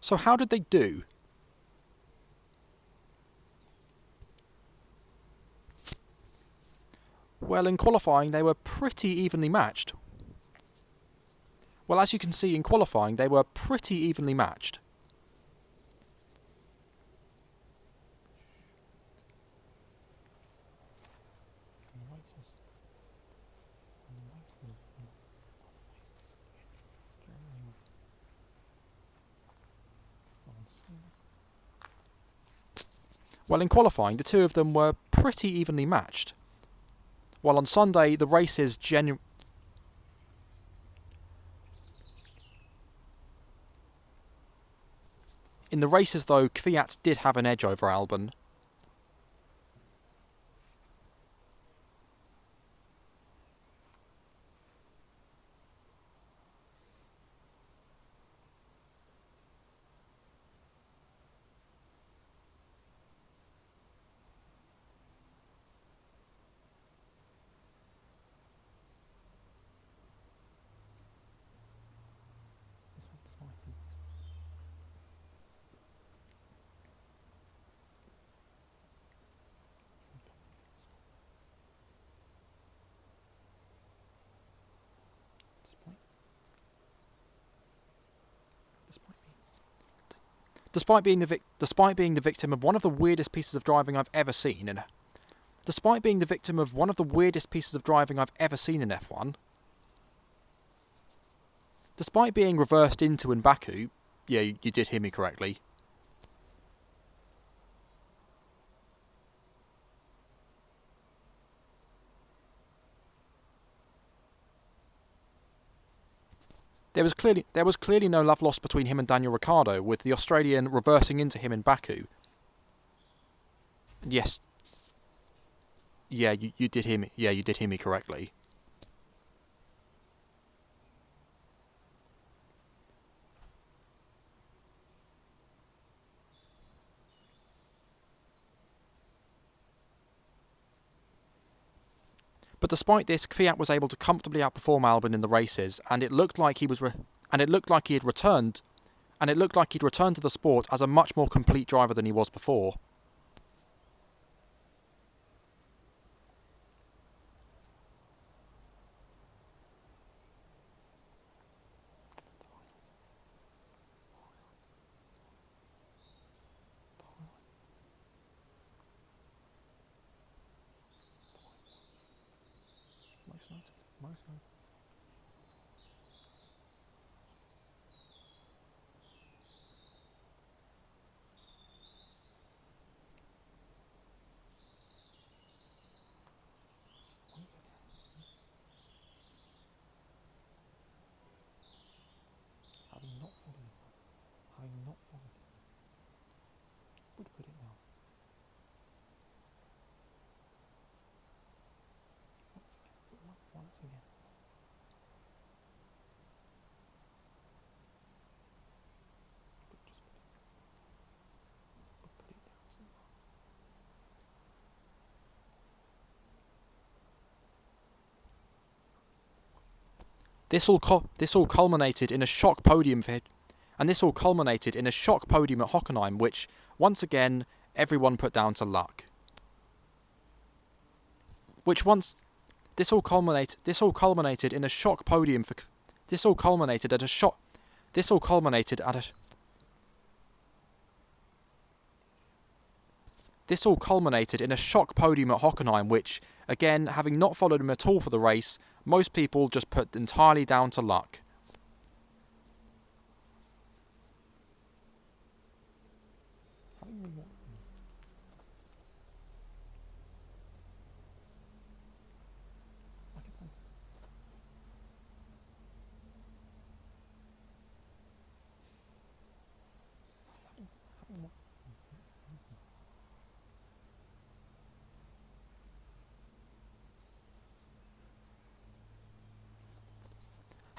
So how did they do? Well, in qualifying they were pretty evenly matched. Well, as you can see in qualifying they were pretty evenly matched. Well, in qualifying the two of them were pretty evenly matched. While on Sunday the races In the races though, Kvyat did have an edge over Albon. Despite being the victim of one of the weirdest pieces of driving I've ever seen in F1, despite being reversed into in Baku, yeah, you did hear me correctly. There was clearly no love lost between him and Daniel Ricciardo, with the Australian reversing into him in Baku. Yes. Yeah, you did hear me. Yeah, you did hear me correctly. But despite this, Kvyat was able to comfortably outperform Albon in the races, and it looked like he had returned to the sport as a much more complete driver than he was before. This all culminated in a shock podium at Hockenheim, which once again everyone put down to luck. This all culminated in a shock podium for This all culminated at in a shock podium at Hockenheim, which, again, having not followed him at all for the race, most people just put entirely down to luck.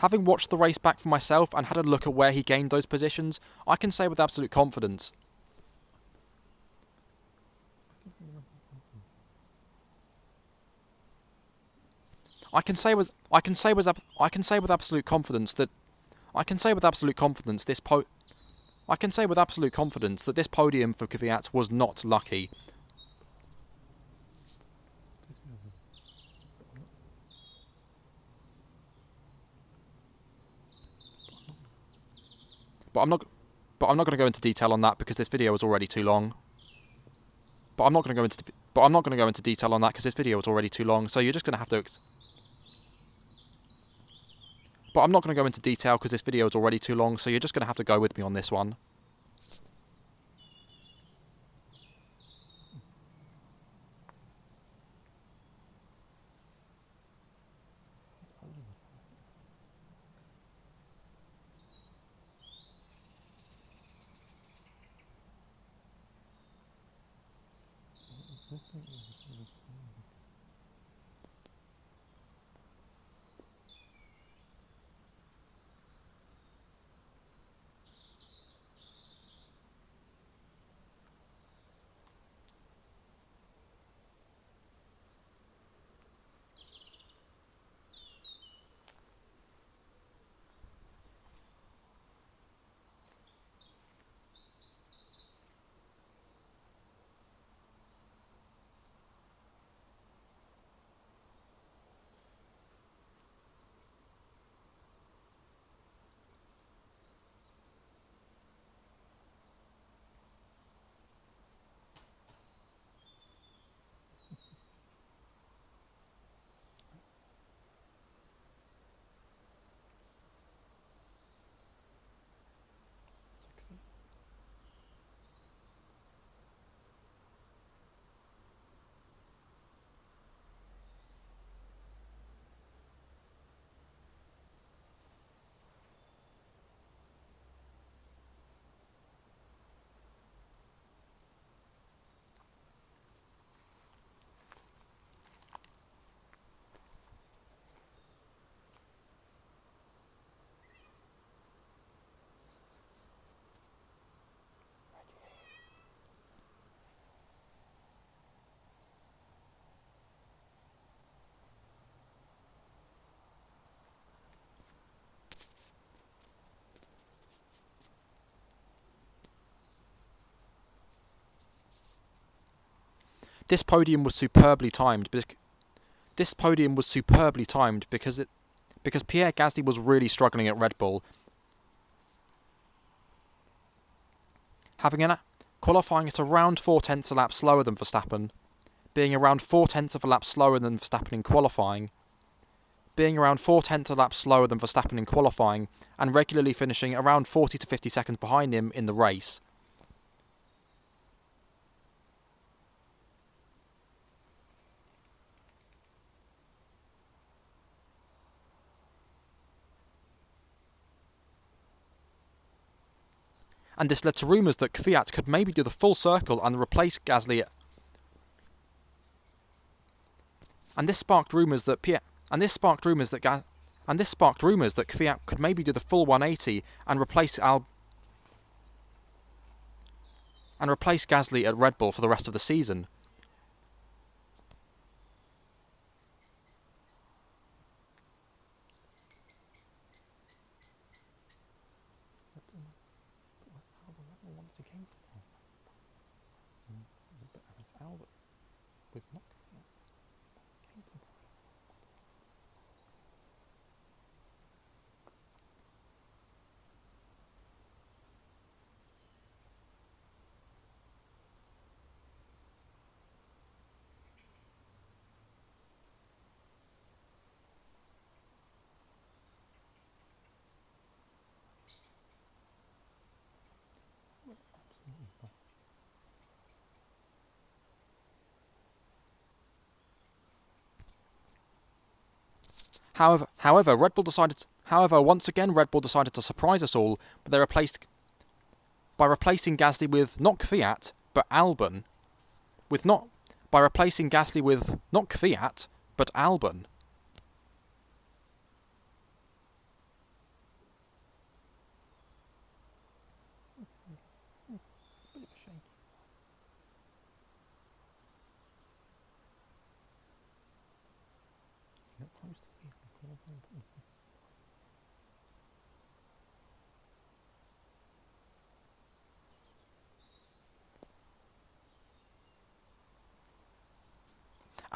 Having watched the race back for myself and had a look at where he gained those positions, I can say with absolute confidence. I can say with absolute confidence this I can say with absolute confidence that this podium for Kvyat was not lucky. But I'm not going to go into detail on that because this video is already too long. But I'm not going to go into detail on that because this video is already too long. So you're just going to have to. But I'm not going to go into detail because this video is already too long. So you're just going to have to go with me on this one. This podium was superbly timed. This podium was superbly timed because Pierre Gasly was really struggling at Red Bull, qualifying at around 4/10 a lap slower than Verstappen, being around 4/10 of a lap slower than Verstappen in qualifying, and regularly finishing around 40 to 50 seconds behind him in the race. And this led to rumours that Kvyat could maybe do the full circle and replace Gasly. And this sparked rumours that Kvyat could maybe do the full 180 and replace Gasly at Red Bull for the rest of the season. However, once again, Red Bull decided to surprise us all, but by replacing Gasly with not Kvyat, but Albon. By replacing Gasly with not Kvyat, but Albon.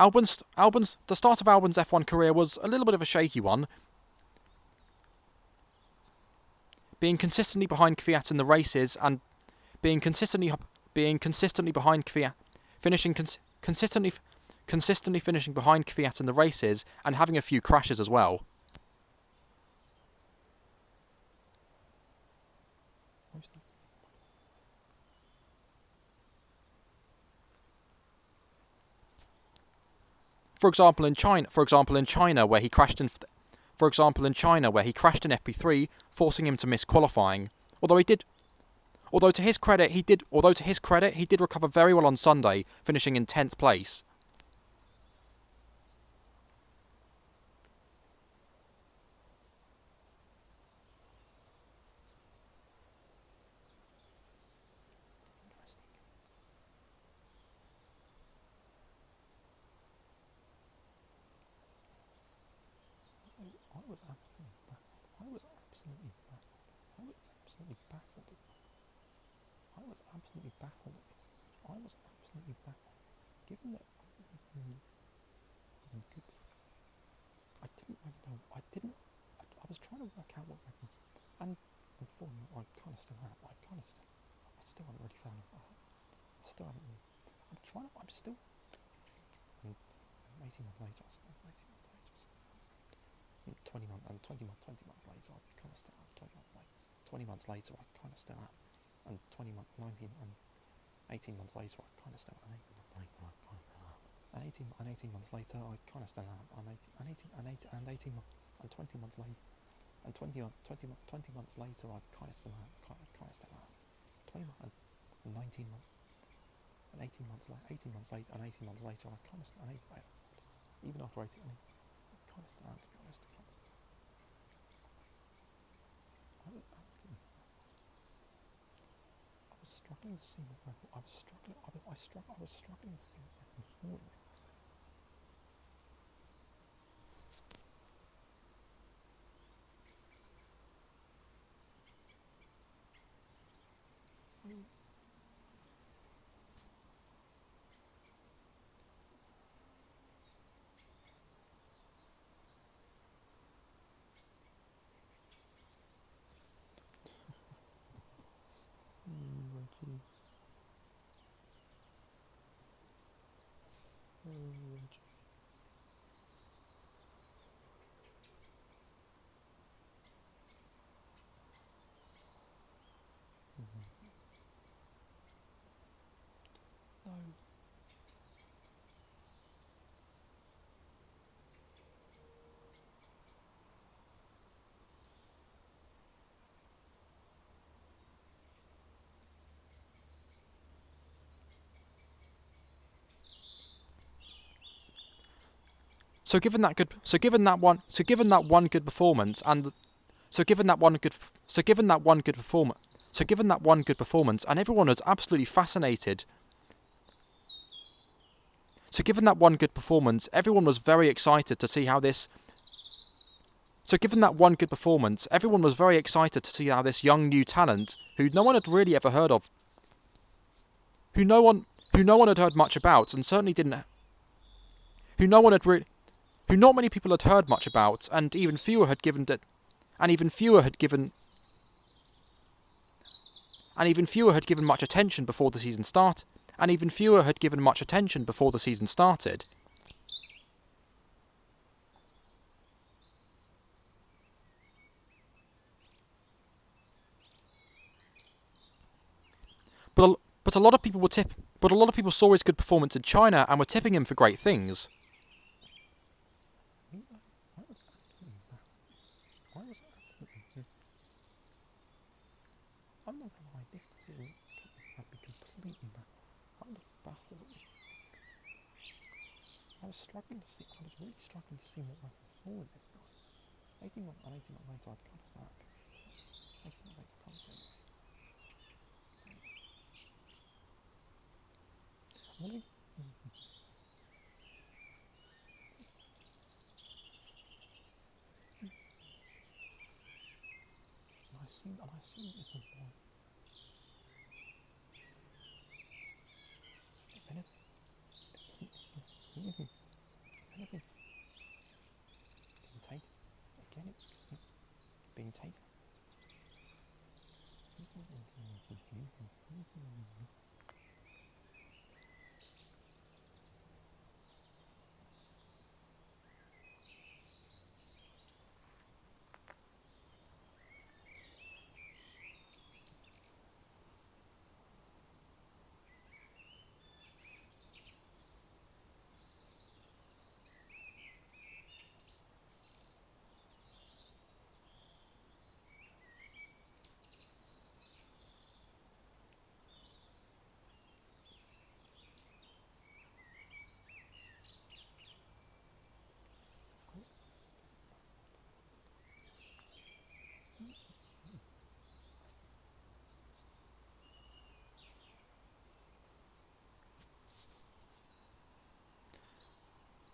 The start of Albon's F1 career was a little bit of a shaky one, being consistently behind Kvyat in the races and being consistently behind Kvyat, consistently finishing behind Kvyat in the races and having a few crashes as well. For example, in China, where he crashed in FP3, forcing him to miss qualifying. Although to his credit, he did recover very well on Sunday, finishing in 10th place. Given that I was trying to work out what and before I kind of still am. I still haven't really found it. I'm still 18 months later, 20 months later, I kind of still am. 20 months later, I kind of still am. And 18 months later, I kind of still am. 18 months later, I kind of still am. And 20 months later, and 20 months later, I kind of still am. 20 and 19 months, and 18 months later, I kind of still am. Even after 18, I kind of still am, to be honest. I was struggling to see what I was struggling to see what was morning. No. So given that one good performance, and everyone was absolutely fascinated. So given that one good performance, everyone was very excited to see how this. So given that one good performance, everyone was very excited to see how this young new talent, who no one had really ever heard of, who no one had heard much about, and certainly didn't, who not many people had heard much about, and even fewer had given much attention before the season started. But a lot of people saw his good performance in China and were tipping him for great things. I'm not gonna lie, this decision had me completely baffled. I was baffled. I was really struggling to see what went forward this time. 18 months later, I'd kind of start. 18 months later, I can't do it. I assumed this was why. If anything,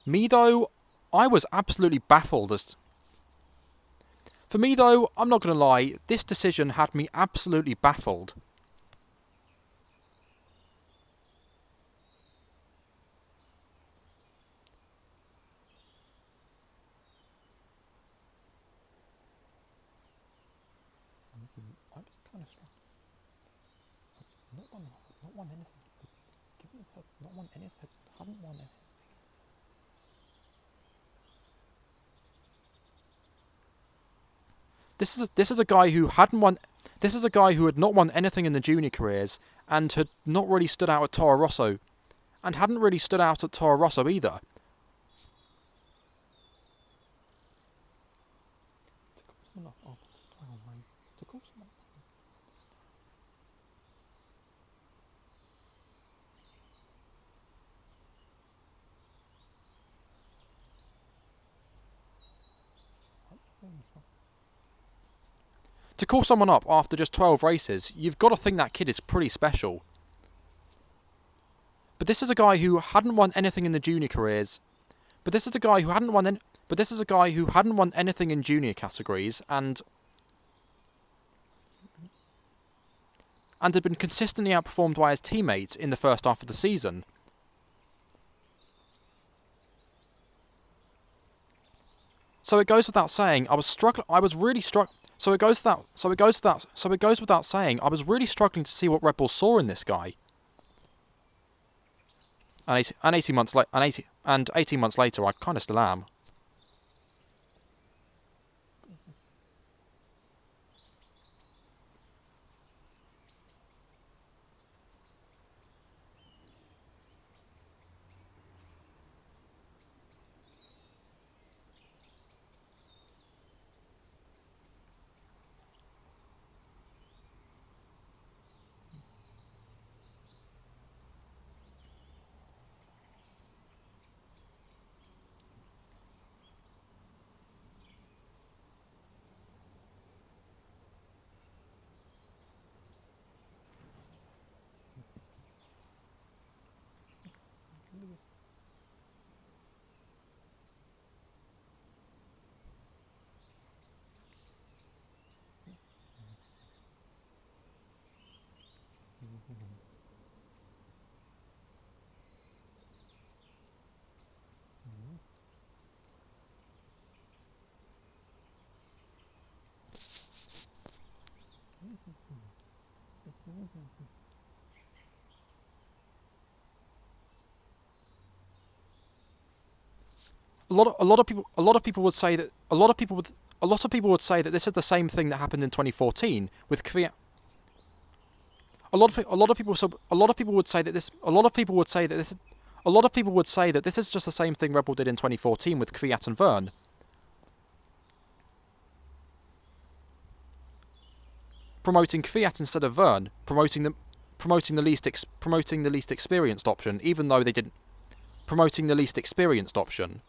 Me though, I was absolutely baffled as... For me though, I'm not going to lie, this decision had me absolutely baffled. I was kind of struck. Not won anything. Given not won anything, hadn't won anything. This is a guy who hadn't won. This is a guy who had not won anything in the junior careers and had not really stood out at Toro Rosso, and hadn't really stood out at Toro Rosso either. To call someone up after just 12 races, you've got to think that kid is pretty special. But this is a guy who hadn't won anything in the junior careers. But this is a guy who hadn't won. But this is a guy who hadn't won anything in junior categories and had been consistently outperformed by his teammates in the first half of the season. So it goes without saying, I was really struck. So it goes without saying, I was really struggling to see what Red Bull saw in this guy. And 18 months later, I kind of still am. A lot of people would say that this is the same thing that happened in 2014 with Kvyat. A lot of people would say that this is just the same thing Red Bull did in 2014 with Kvyat and Verne. Promoting Kvyat instead of Verne, promoting the least experienced option, even though they didn't. Promoting the least experienced option.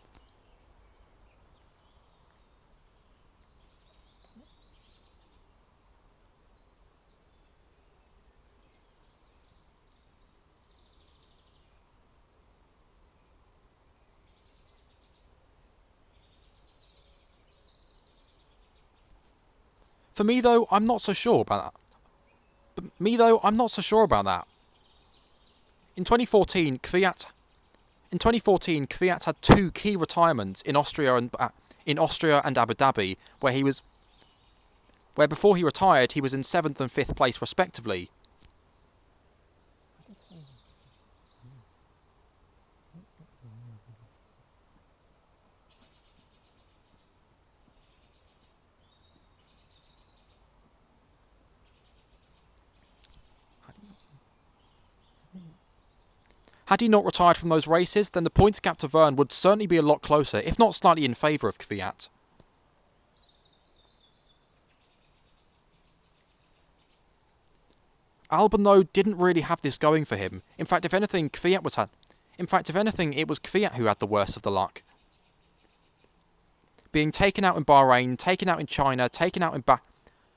For me though, I'm not so sure about that. In 2014, Kvyat had two key retirements in Austria and Abu Dhabi, where before he retired, he was in 7th and 5th place respectively. Had he not retired from those races, then the points gap to Verne would certainly be a lot closer, if not slightly in favour of Kvyat. Albon, though, didn't really have this going for him. In fact, if anything, it was Kvyat who had the worst of the luck. Being taken out in Bahrain, taken out in China,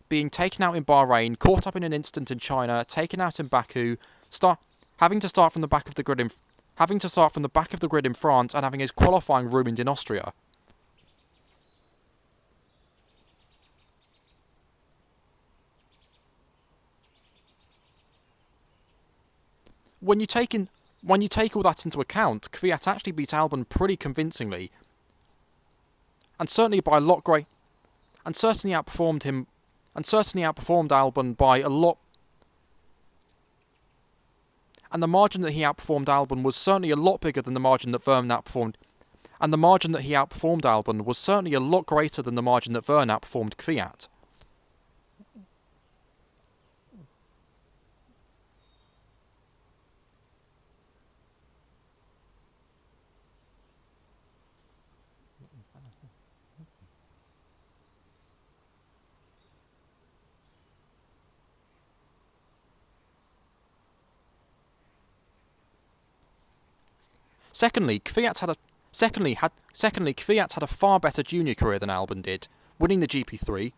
being taken out in Bahrain, caught up in an instant in China, taken out in Baku, having to start from the back of the grid having to start from the back of the grid in France and having his qualifying ruined in Austria. When you take all that into account, Kvyat actually beat Albon pretty convincingly, and certainly by a lot great, and certainly outperformed Albon by a lot. And the margin that he outperformed Albon was certainly a lot bigger than the margin that Vergne outperformed. And the margin that he outperformed Albon was certainly a lot greater than the margin that Vergne outperformed Kvyat. Secondly, Kvyat had a far better junior career than Albon did, winning the GP3.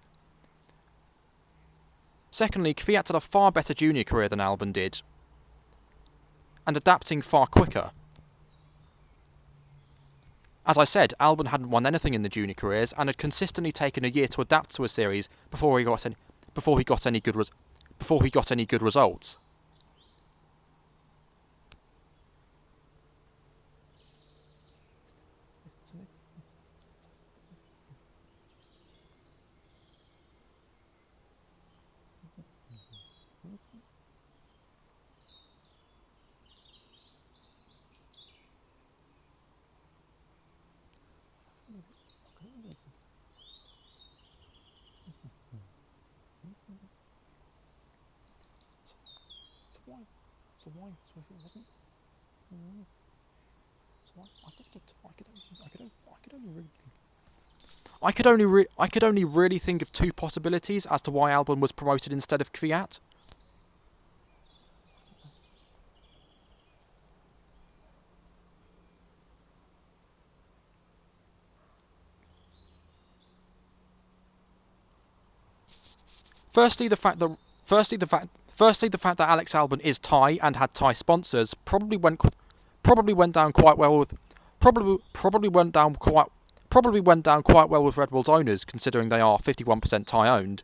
Secondly, Kvyat had a far better junior career than Albon did, and adapting far quicker. As I said, Albon hadn't won anything in the junior careers and had consistently taken a year to adapt to a series before he got any good results. I could only really think of two possibilities as to why Albon was promoted instead of Kvyat. Firstly, the fact that Alex Albon is Thai and had Thai sponsors probably went down quite well with Red Bull's owners, considering they are 51% Thai owned.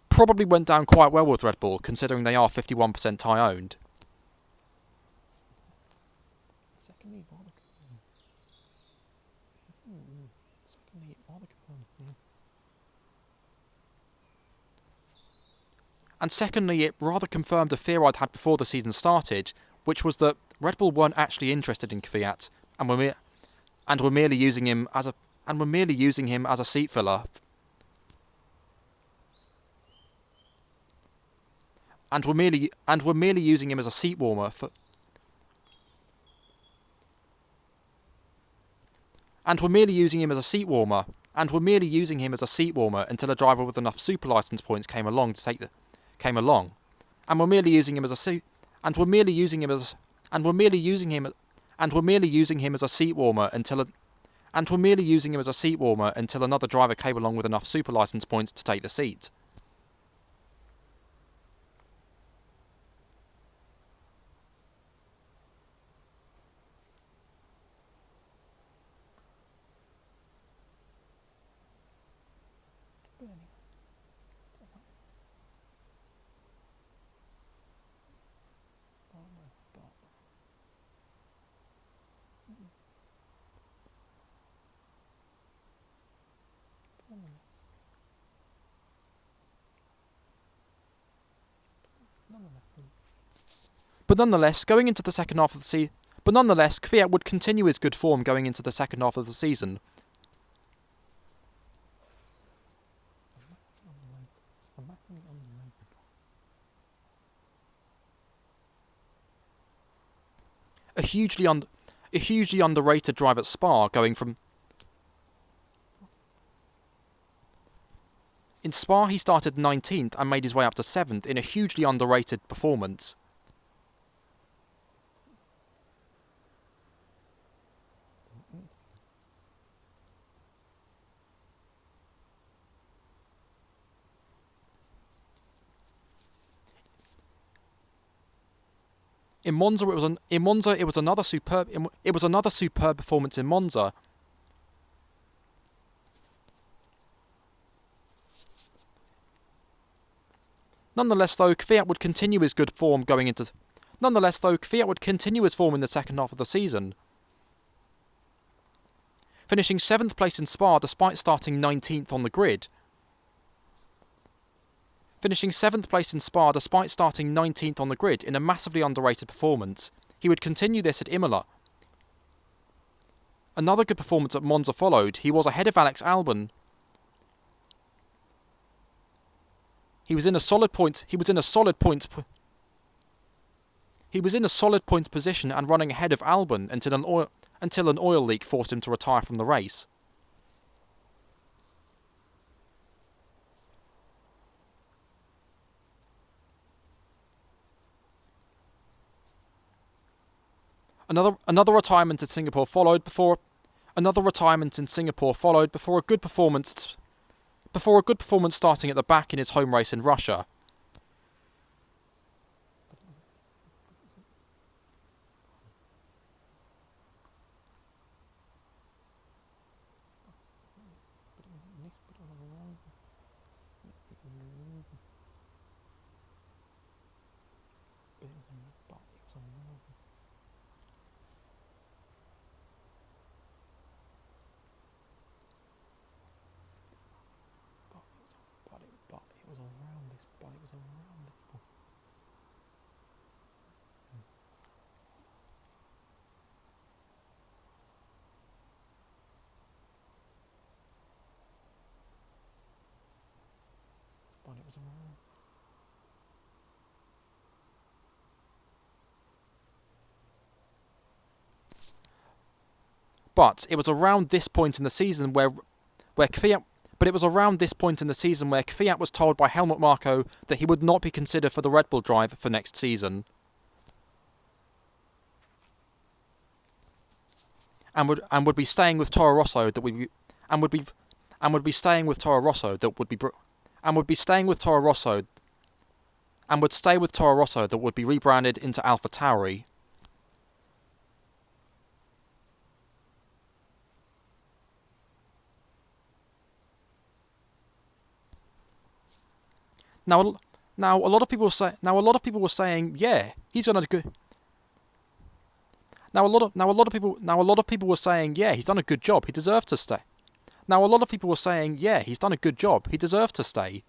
Probably went down quite well with Red Bull, considering they are 51% Thai owned. And secondly, it rather confirmed a fear I'd had before the season started, which was that Red Bull weren't actually interested in Kvyat and were merely using him as a seat filler. And were merely using him as a seat warmer until a driver with enough super license points came along, and were merely using him as a seat warmer until another driver came along with enough super license points to take the seat. But nonetheless, Kvyat would continue his good form going into the second half of the season. A hugely underrated drive at Spa, going from... In Spa, he started 19th and made his way up to 7th in a hugely underrated performance. In Monza, it was another superb performance in Monza. Nonetheless, though, Kvyat would continue his good form going into. Nonetheless, though, Kvyat would continue his form in the second half of the season, finishing 7th place in Spa despite starting 19th on the grid. Finishing 7th place in Spa despite starting 19th on the grid in a massively underrated performance. He would continue this at Imola. Another good performance at Monza followed. He was ahead of Alex Albon. He was in a solid points position and running ahead of Albon until an oil leak forced him to retire from the race. Another retirement in Singapore followed before a good performance starting at the back in his home race in Russia. But it was around this point in the season where Kvyat was told by Helmut Marko that he would not be considered for the Red Bull drive for next season, and would be staying with Toro Rosso that would be rebranded into AlphaTauri. Now a lot of people were saying, yeah, he's done a good. Now a lot of people were saying, yeah, he's done a good job. He deserves to stay. Now a lot of people were saying, yeah, he's done a good job. He deserves to stay.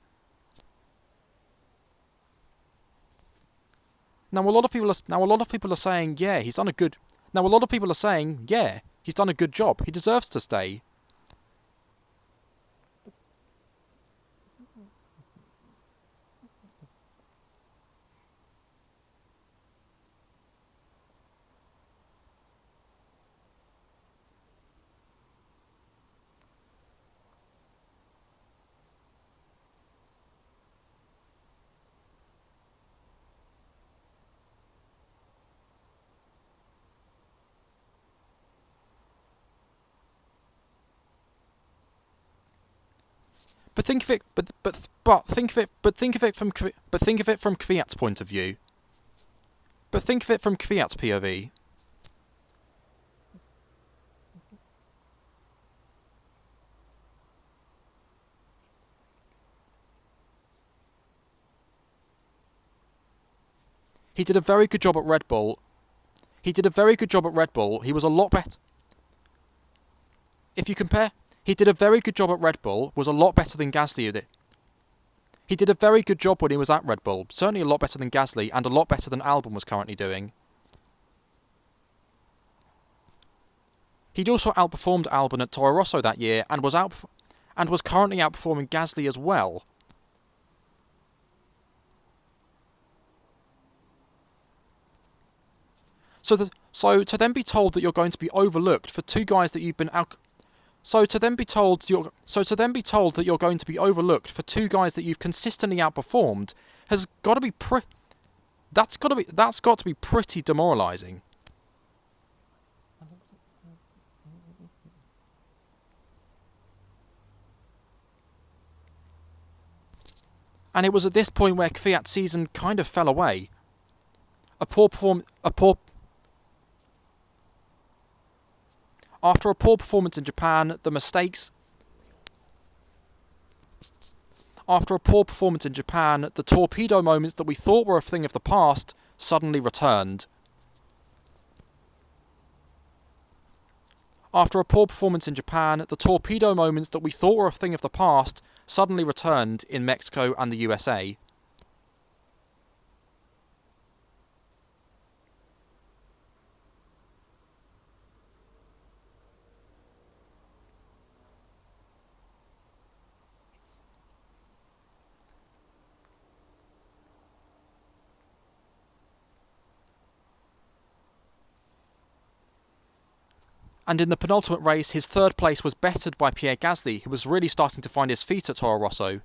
Now a lot of people are saying, yeah, he's done a good. Now a lot of people are saying, yeah, he's done a good job. He deserves to stay. But think of it from Kvyat's point of view. But think of it from Kvyat's POV. He did a very good job at Red Bull. He was a lot better. If you compare, he did a very good job at Red Bull, was a lot better than Gasly did. He did a very good job when he was at Red Bull, certainly a lot better than Gasly and a lot better than Albon was currently doing. He'd also outperformed Albon at Toro Rosso that year and was currently outperforming Gasly as well. So to then be told that you're going to be overlooked for two guys that you've been out. So to then be told that you're going to be overlooked for two guys that you've consistently outperformed has got to be that's got to be pretty demoralising. And it was at this point where Kvyat's season kind of fell away. After a poor performance in Japan, the mistakes. After a poor performance in Japan, the torpedo moments that we thought were a thing of the past suddenly returned. After a poor performance in Japan, the torpedo moments that we thought were a thing of the past suddenly returned in Mexico and the USA. And in the penultimate race, his third place was bettered by Pierre Gasly, who was really starting to find his feet at Toro Rosso.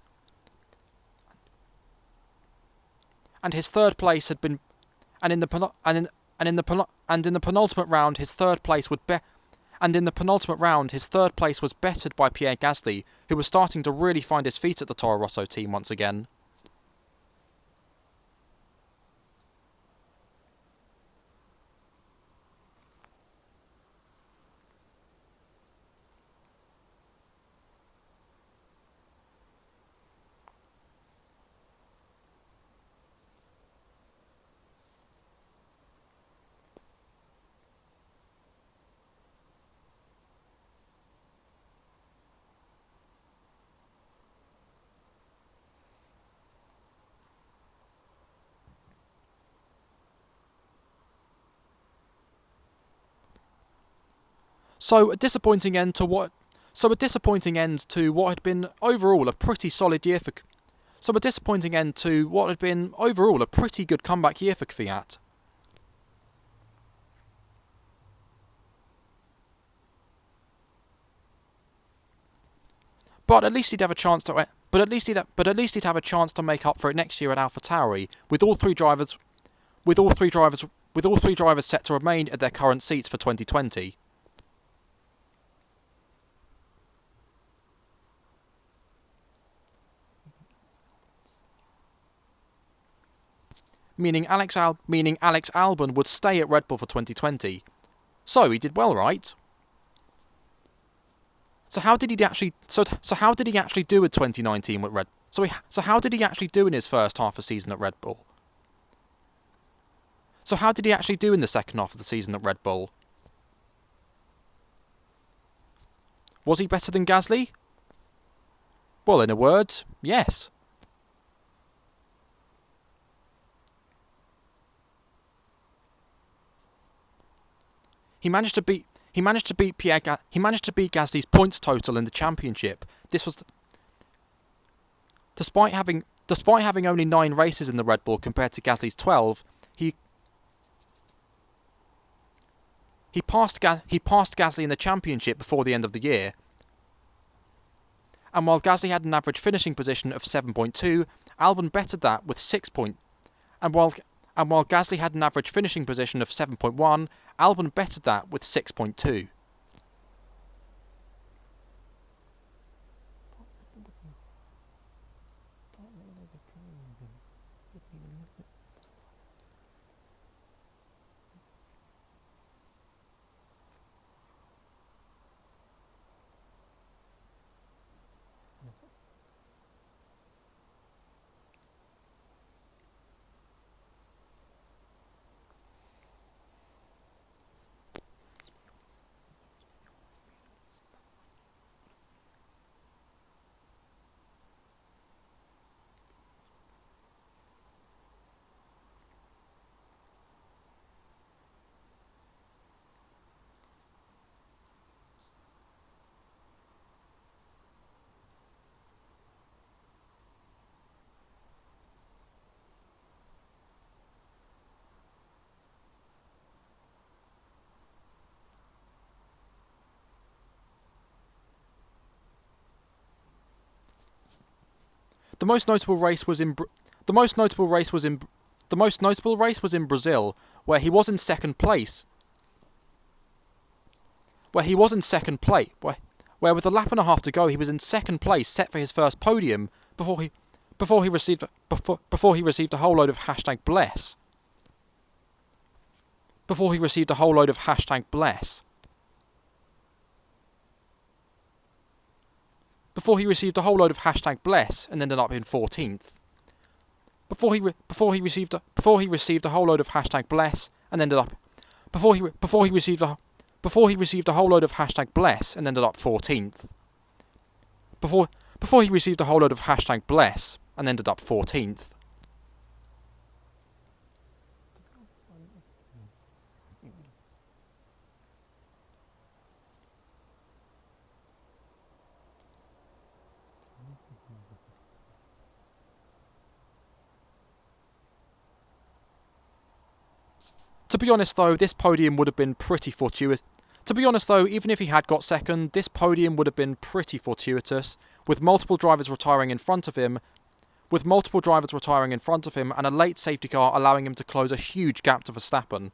And his third place had been, and in the penultimate round, his third place would be, and in the penultimate round, his third place was bettered by Pierre Gasly, who was starting to really find his feet at the Toro Rosso team once again. So a disappointing end to what had been overall a pretty solid year for. So a disappointing end to what had been overall a pretty good comeback year for Kvyat. But at least he'd have a chance to. But at least he'd have a chance to make up for it next year at AlphaTauri, with all three drivers set to remain at their current seats for 2020. Meaning Alex Albon would stay at Red Bull for 2020. So he did well, right? So how did he actually do in 2019 with Red? So how did he actually do in his first half of the season at Red Bull? So how did he actually do in the second half of the season at Red Bull? Was he better than Gasly? Well, in a word, yes. He managed to beat Gasly's points total in the championship. This was despite having only 9 races in the Red Bull compared to Gasly's 12. He passed Gasly in the championship before the end of the year. And while Gasly had an average finishing position of 7.2, Albon bettered that with 6 points. And while Gasly had an average finishing position of 7.1, Albon bettered that with 6.2. The most notable race was in Brazil, where he was in second place. Where with a lap and a half to go, he was in second place, set for his first podium before he received a whole load of #bless. before he received a whole load of #bless. Before he received a whole load of #bless and ended up in 14th. Before he received a whole load of #bless and ended up before he received a whole load of #bless and ended up 14th. Before he received a whole load of #bless and ended up 14th. To be honest though, this podium would have been pretty fortuitous. To be honest though, even if he had got second, this podium would have been pretty fortuitous, with multiple drivers retiring in front of him, and a late safety car allowing him to close a huge gap to Verstappen.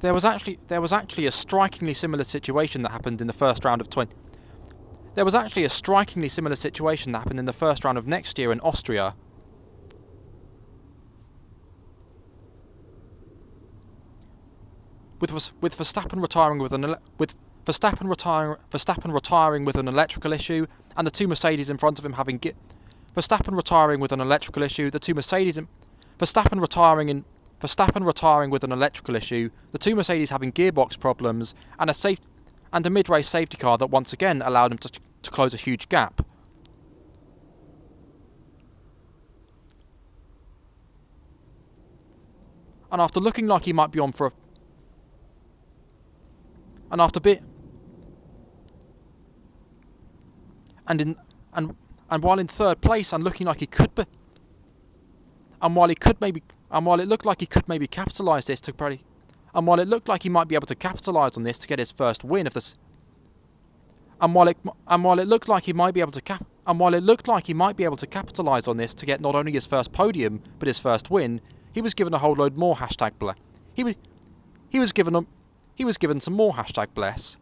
There was actually a strikingly similar situation that happened in the first round of There was actually a strikingly similar situation that happened in the first round of next year in Austria. With Verstappen retiring with an electrical issue, and the two Mercedes in front of him having Verstappen retiring with an electrical issue, the two Mercedes Verstappen retiring with an electrical issue, the two Mercedes having gearbox problems, and a mid-race safety car that once again allowed him to close a huge gap. And after looking like he might be on for a and after bit and while in third place and looking like he could be and while it looked like he could maybe capitalise this and while it looked like he might be able to capitalise on this to get his first win of this and while it looked like he might be able to capitalise on this to get not only his first podium but his first win, he was given a whole load more #bless. He was given some more #bless.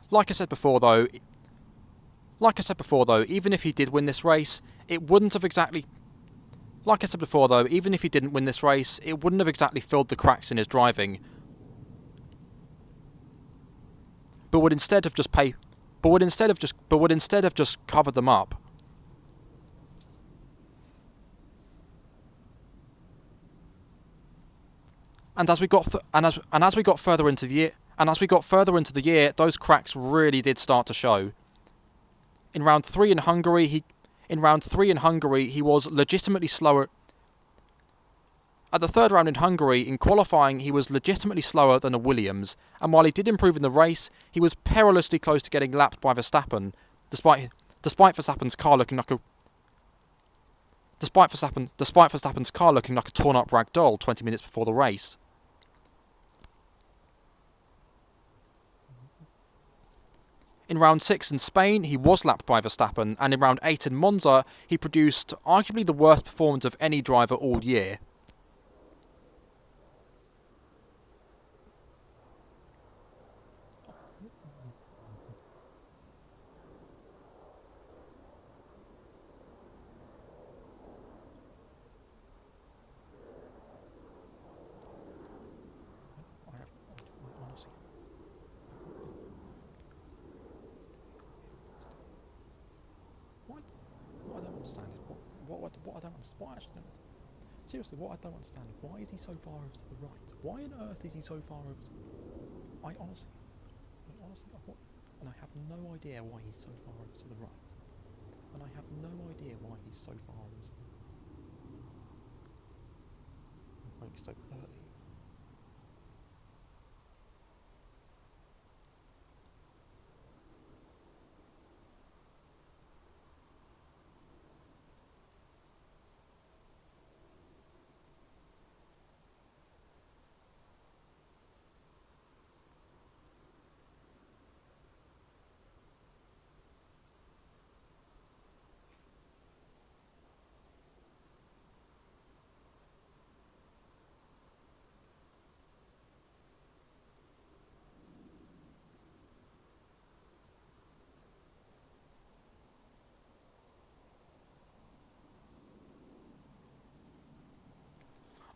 Like I said before though, even if he did win this race, it wouldn't have exactly even if he didn't win this race, it wouldn't have exactly filled the cracks in his driving. But would instead have just covered them up. And as we got further into the year, those cracks really did start to show. In round 3 in Hungary, he was legitimately slower. At the third round in Hungary, in qualifying, he was legitimately slower than a Williams, and while he did improve in the race, he was perilously close to getting lapped by Verstappen, despite Verstappen's car looking like a torn-up rag doll 20 minutes before the race. In round 6 in Spain, he was lapped by Verstappen, and in round 8 in Monza, he produced arguably the worst performance of any driver all year. what I don't understand, seriously, what I don't understand, why is he so far over to the right? Why on earth is he so far over to I honestly, and I have no idea why he's so far over to the right. And I have no idea why he's so far over to Folkestone early.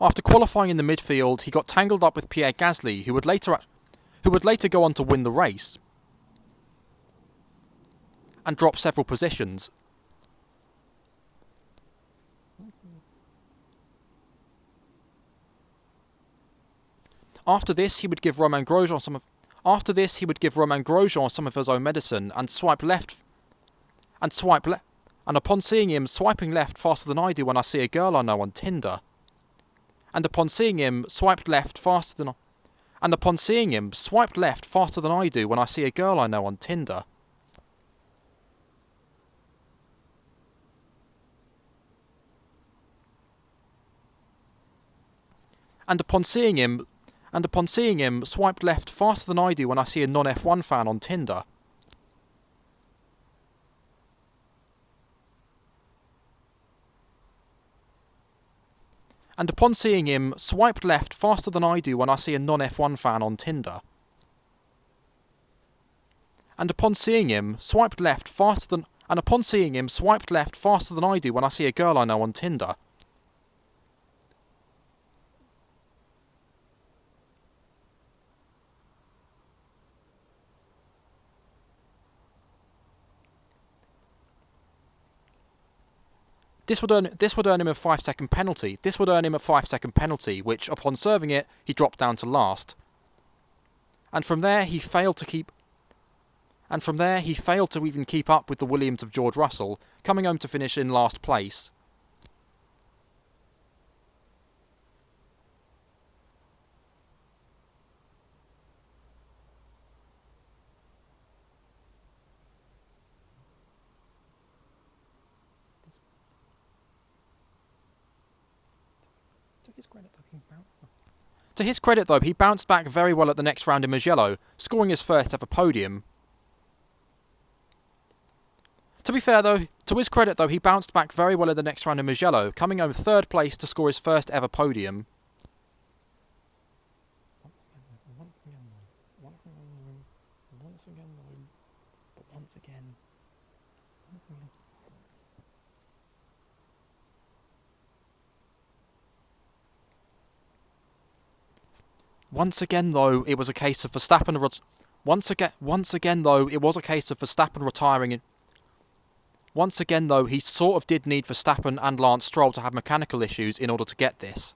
After qualifying in the midfield, he got tangled up with Pierre Gasly, who would later go on to win the race and drop several positions. After this, he would give Romain Grosjean some of his own medicine and swipe left. And upon seeing him swiping left faster than I do when I see a girl I know on Tinder. And upon seeing him swiped left faster than I do when I see a girl I know on Tinder. And upon seeing him swiped left faster than I do when I see a non-F1 fan on Tinder. And upon seeing him swiped left faster than I do when I see a non-F1 fan on Tinder. And upon seeing him swiped left faster than I do when I see a girl I know on Tinder. This would earn him a 5-second penalty. Which, upon serving it, he dropped down to last. And from there, he failed to even keep up with the Williams of George Russell, coming home to finish in last place. To his credit, though, he bounced back very well at the next round in Mugello, scoring his first ever podium. To be fair, though, to his credit, though, he bounced back very well at the next round in Mugello, coming home third place to score his first ever podium. Once again, though, it was a case of Verstappen retiring. Once again, though, he sort of did need Verstappen and Lance Stroll to have mechanical issues in order to get this.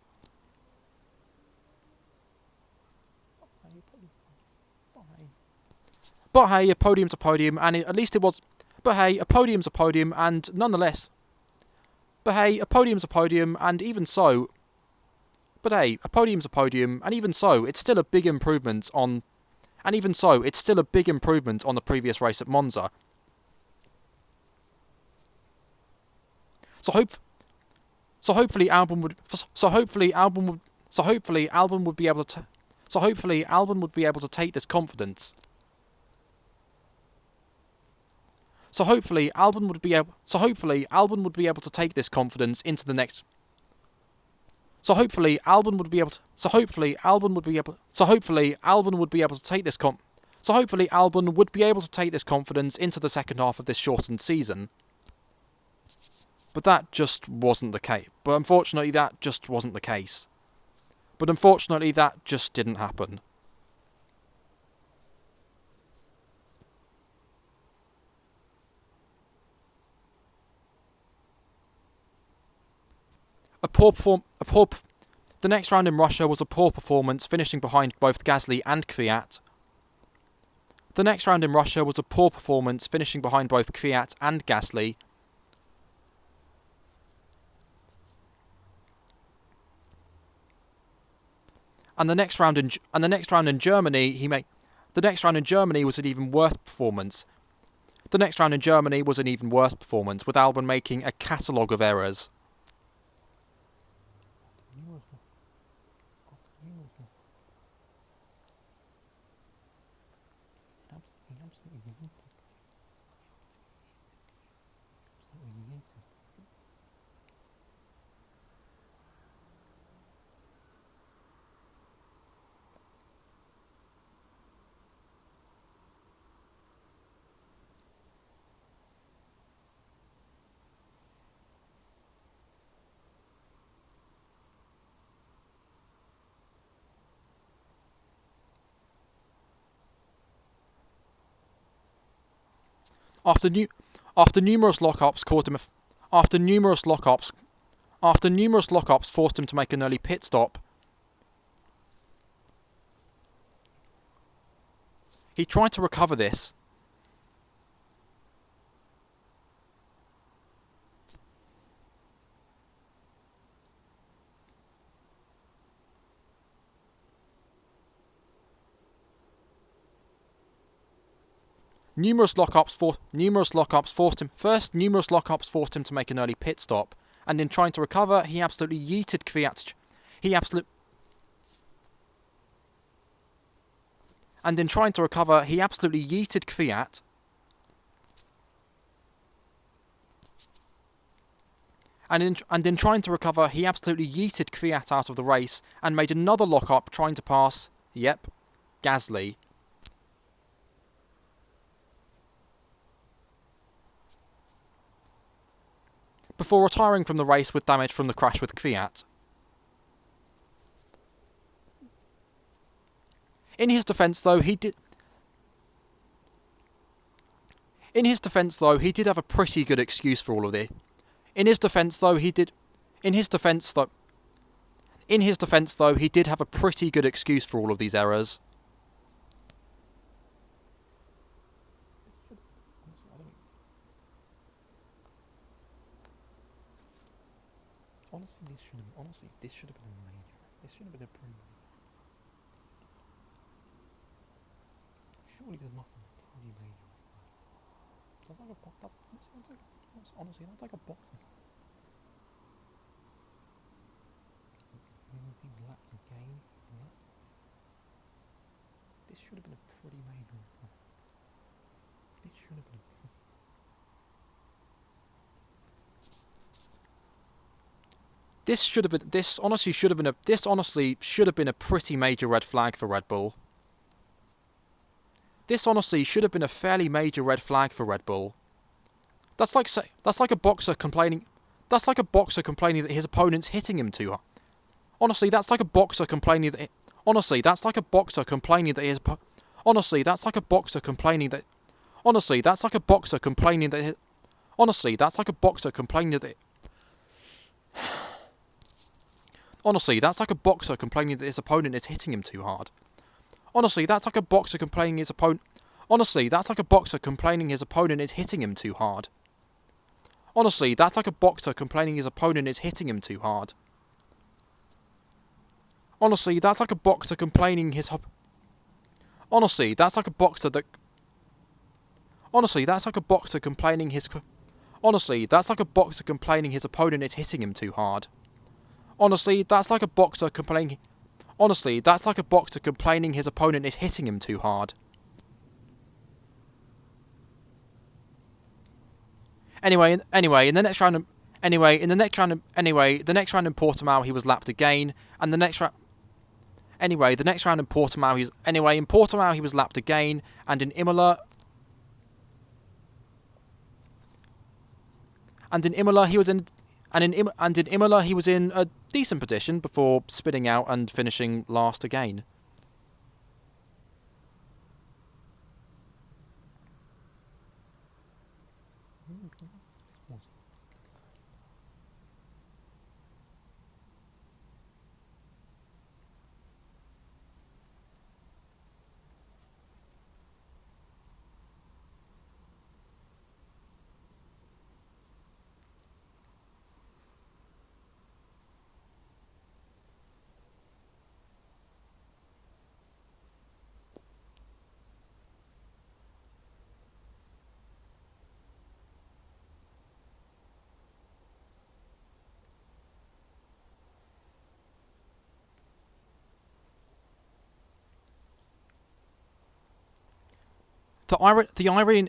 But hey, a podium's a podium, and at least it was. But hey, a podium's a podium, and nonetheless. But hey, a podium's a podium, and even so. But hey, a podium's a podium, and even so, it's still a big improvement on. The previous race at Monza. So hopefully Albon would be able to take this confidence. So hopefully Albon would be able to take this confidence into the next. So hopefully Albon would be able to take this confidence into the second half of this shortened season. But that just wasn't the case. But unfortunately that just didn't happen. The next round in Russia was a poor performance, finishing behind both Gasly and Kvyat. The next round in Russia was a poor performance, finishing behind both Kvyat and Gasly. And the next round in Germany, the next round in Germany was an even worse performance. The next round in Germany was an even worse performance, with Albon making a catalogue of errors. After numerous lockups forced him to make an early pit stop. He tried to recover this. Numerous lockups forced him to make an early pit stop, and in trying to recover, he absolutely yeeted Kvyat. And in trying to recover, he absolutely yeeted Kvyat. And in trying to recover, he absolutely yeeted Kvyat out of the race and made another lockup trying to pass, Gasly. Before retiring from the race with damage from the crash with Kvyat. In his defence, though, he did have a pretty good excuse for all of this. In his defence, though, he did have a pretty good excuse for all of these errors. Honestly, this should have been a major. This should have been a pretty. Surely there's nothing pretty major. That's like a box. Honestly, that's like a box. Being lapped again. This should have been a pretty major. This should have been. This honestly should have been a pretty major red flag for Red Bull. This honestly should have been a fairly major red flag for Red Bull. That's like a boxer complaining that his opponent's hitting him too hard. Honestly, that's like a boxer complaining that his opponent is hitting him too hard. Honestly, that's like a boxer complaining his opponent is hitting him too hard. Honestly, that's like a boxer complaining his opponent is hitting him too hard. Honestly, that's like a boxer complaining his Honestly, that's like a boxer that Honestly, that's like a boxer complaining his Honestly, that's like a boxer complaining his opponent is hitting him too hard. Honestly, that's like a boxer complaining his opponent is hitting him too hard. Anyway, in the next round in Portimao he was lapped again, and the next round in Portimao he was lapped again, and in Imola he was in a decent position before spinning out and finishing last again. The irony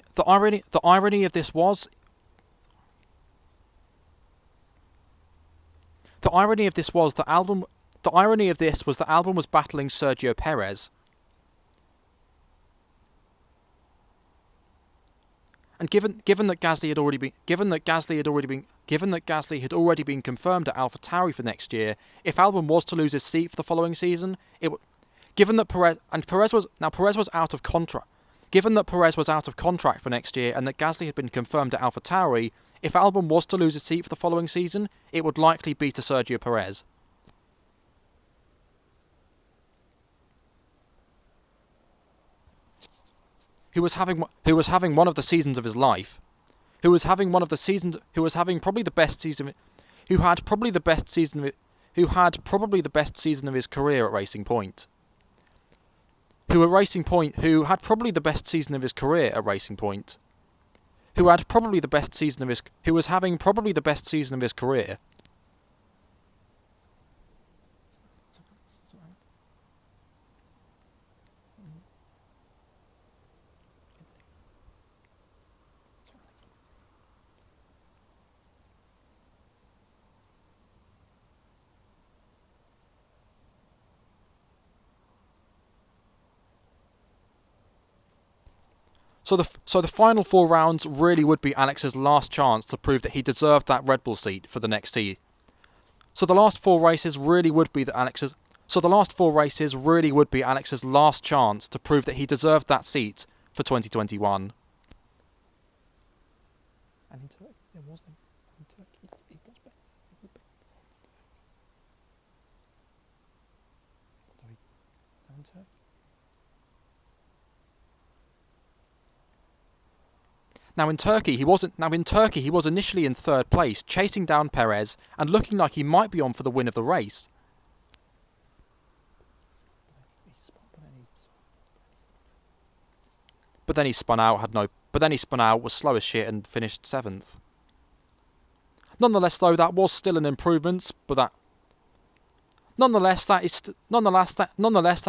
of this was the irony of this was the album. The irony of this was the album was battling Sergio Perez, and given that Gasly had already been confirmed at AlphaTauri for next year, if Albon was to lose his seat for the following season, given that Perez was out of contract. Given that Perez was out of contract for next year and that Gasly had been confirmed at AlphaTauri, if Albon was to lose his seat for the following season, it would likely be to Sergio Perez. Who was having one of the seasons of his life, who had probably the best season of his career at Racing Point. Who had probably the best season of his career at Racing Point. Who was having probably the best season of his career. So the final 4 rounds really would be Alex's last chance to prove that he deserved that Red Bull seat for the next season. So the last 4 races really would be Alex's last chance to prove that he deserved that seat for 2021. And in Turkey, there wasn't. In Turkey, it was better. In Turkey. Now in Turkey, he was initially in 3rd place, chasing down Perez and looking like he might be on for the win of the race. But then he spun out, was slow as shit and finished 7th. Nonetheless, though, that was still an improvement, that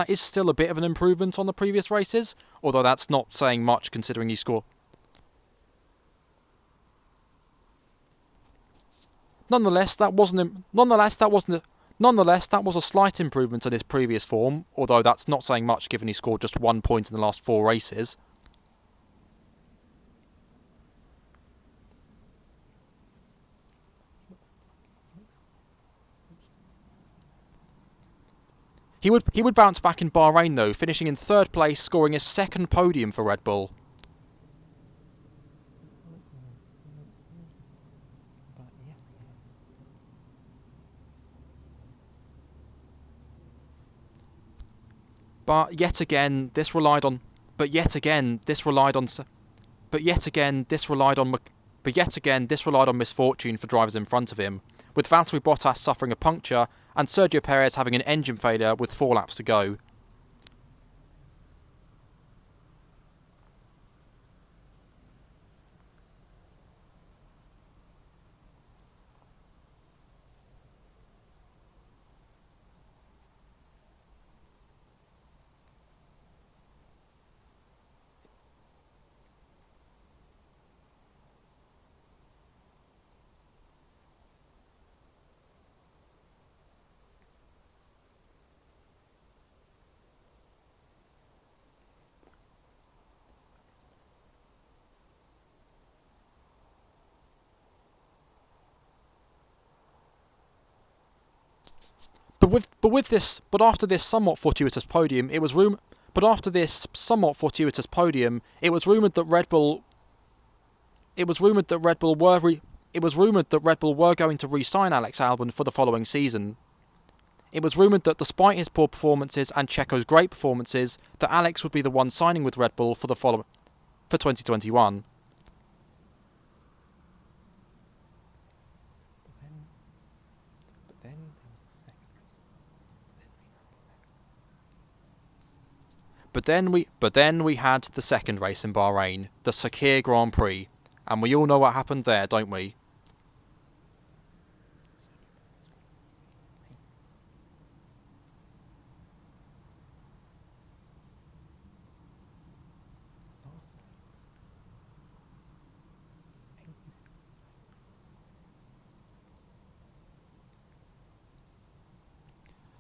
is still a bit of an improvement on the previous races, although that's not saying much considering he scored. Nonetheless, that was a slight improvement on his previous form, although that's not saying much given he scored just 1 point in the last 4 races. He would bounce back in Bahrain though, finishing in 3rd place, scoring his 2nd podium for Red Bull. But yet again, this relied on misfortune for drivers in front of him, with Valtteri Bottas suffering a puncture and Sergio Perez having an engine failure with 4 laps to go. But after this somewhat fortuitous podium, it was rumoured that Red Bull were going to re-sign Alex Albon for the following season. It was rumoured that despite his poor performances and Checo's great performances, that Alex would be the one signing with Red Bull for 2021. But then we had the second race in Bahrain, the Sakhir Grand Prix, and we all know what happened there, don't we?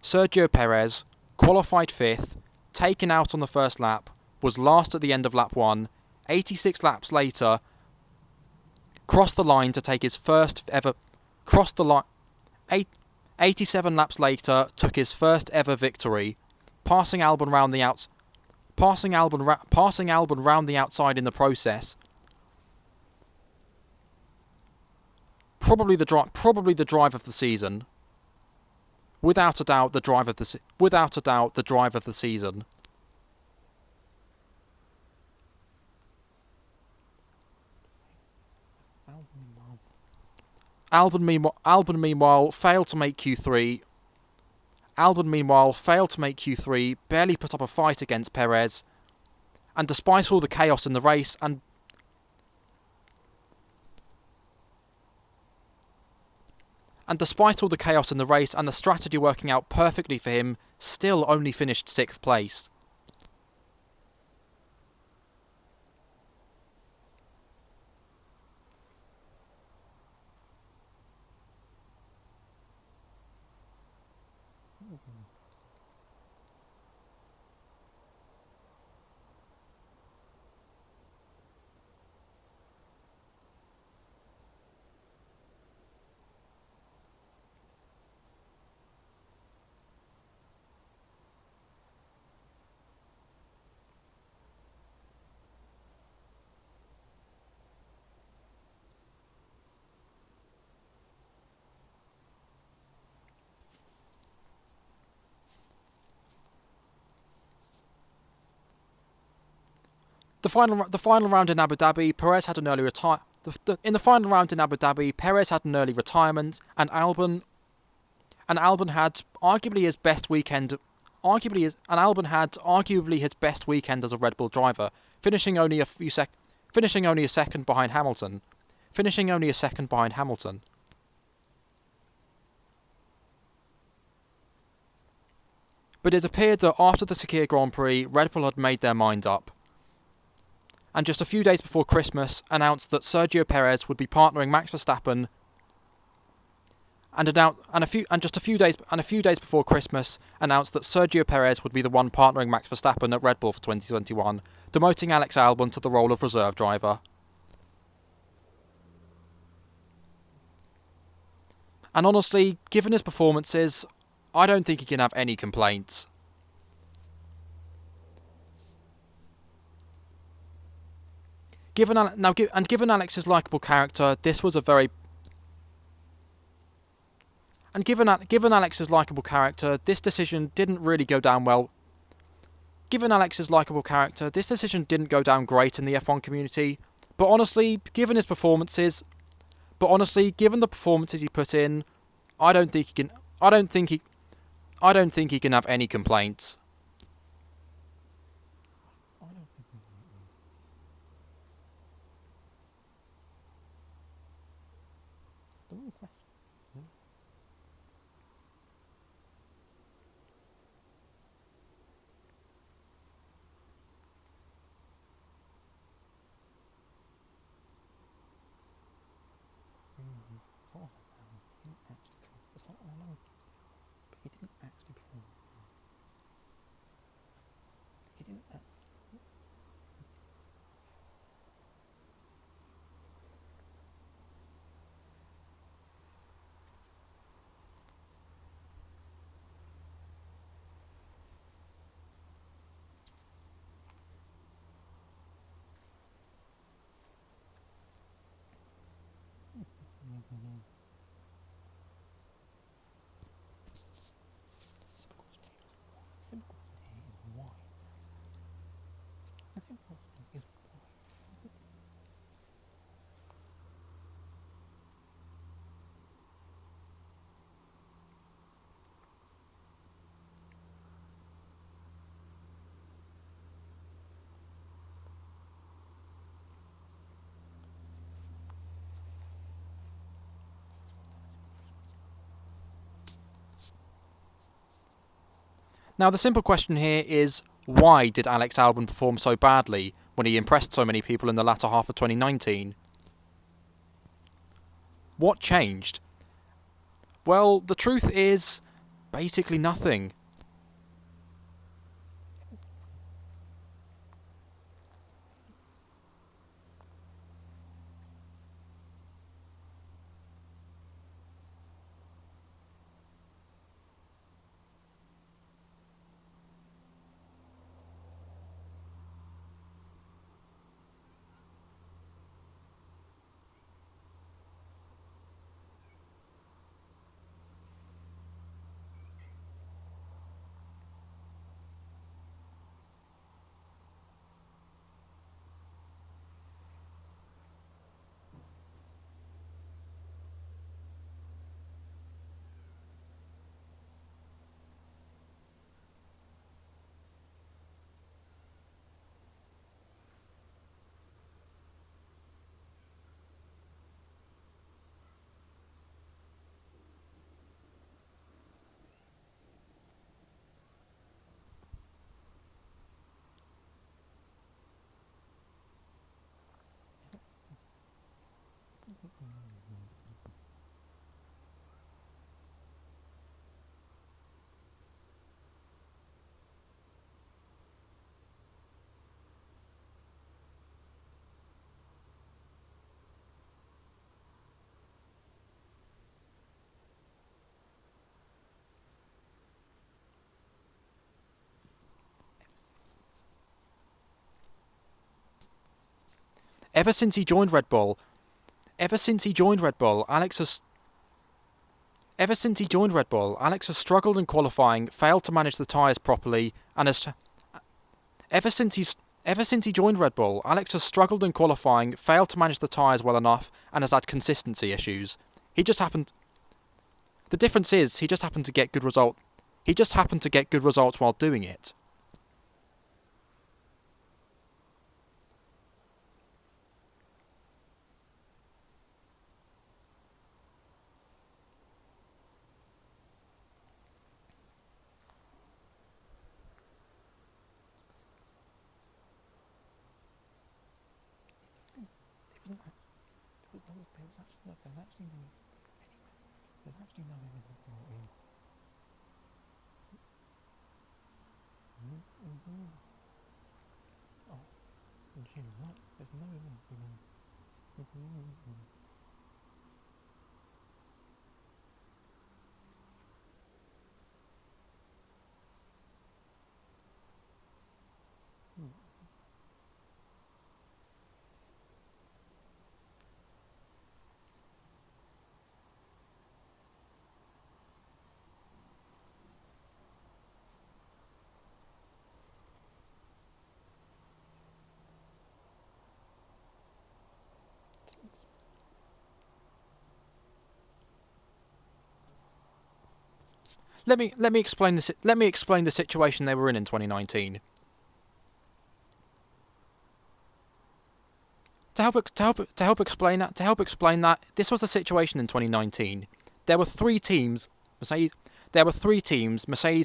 Sergio Perez qualified 5th, taken out on the first lap, was last at the end of lap 1, 86 laps later, crossed the line to take his first ever... 87 laps later, took his first ever victory, passing Albon round the passing Albon round the outside in the process. Probably the drive of the season. Without a doubt, the drive of the season. Albon meanwhile failed to make Q3. Barely put up a fight against Perez, and despite all the chaos in the race and the strategy working out perfectly for him, still only finished 6th place. The final round in Abu Dhabi, Perez had an early in the final round in Abu Dhabi, Perez had an early retirement, and Albon had arguably his best weekend. Albon had arguably his best weekend as a Red Bull driver, finishing only a second behind Hamilton. But it appeared that after the Sakhir Grand Prix, Red Bull had made their mind up, and just a few days before Christmas announced that Sergio Perez would be partnering Max Verstappen, and a few days before Christmas announced that Sergio Perez would be the one partnering Max Verstappen at Red Bull for 2021, demoting Alex Albon to the role of reserve driver. And honestly, given his performances, I don't think he can have any complaints. Given Alex's likeable character, this was a very... And given Alex's likeable character, this decision didn't really go down well. Given Alex's likeable character, this decision didn't go down great in the F1 community. But honestly, given the performances he put in, I don't think he can have any complaints. Now, the simple question here is, why did Alex Albon perform so badly when he impressed so many people in the latter half of 2019? What changed? Well, the truth is, basically nothing. Ever since he joined Red Bull, Alex has struggled in qualifying, failed to manage the tyres properly, and has ever since he joined Red Bull, Alex has struggled in qualifying, failed to manage the tyres well enough, and has had consistency issues. The difference is he just happened to get good results while doing it. Let me explain this. Let me explain the situation they were in 2019. To help explain that, this was the situation in 2019. There were three teams, Mercedes,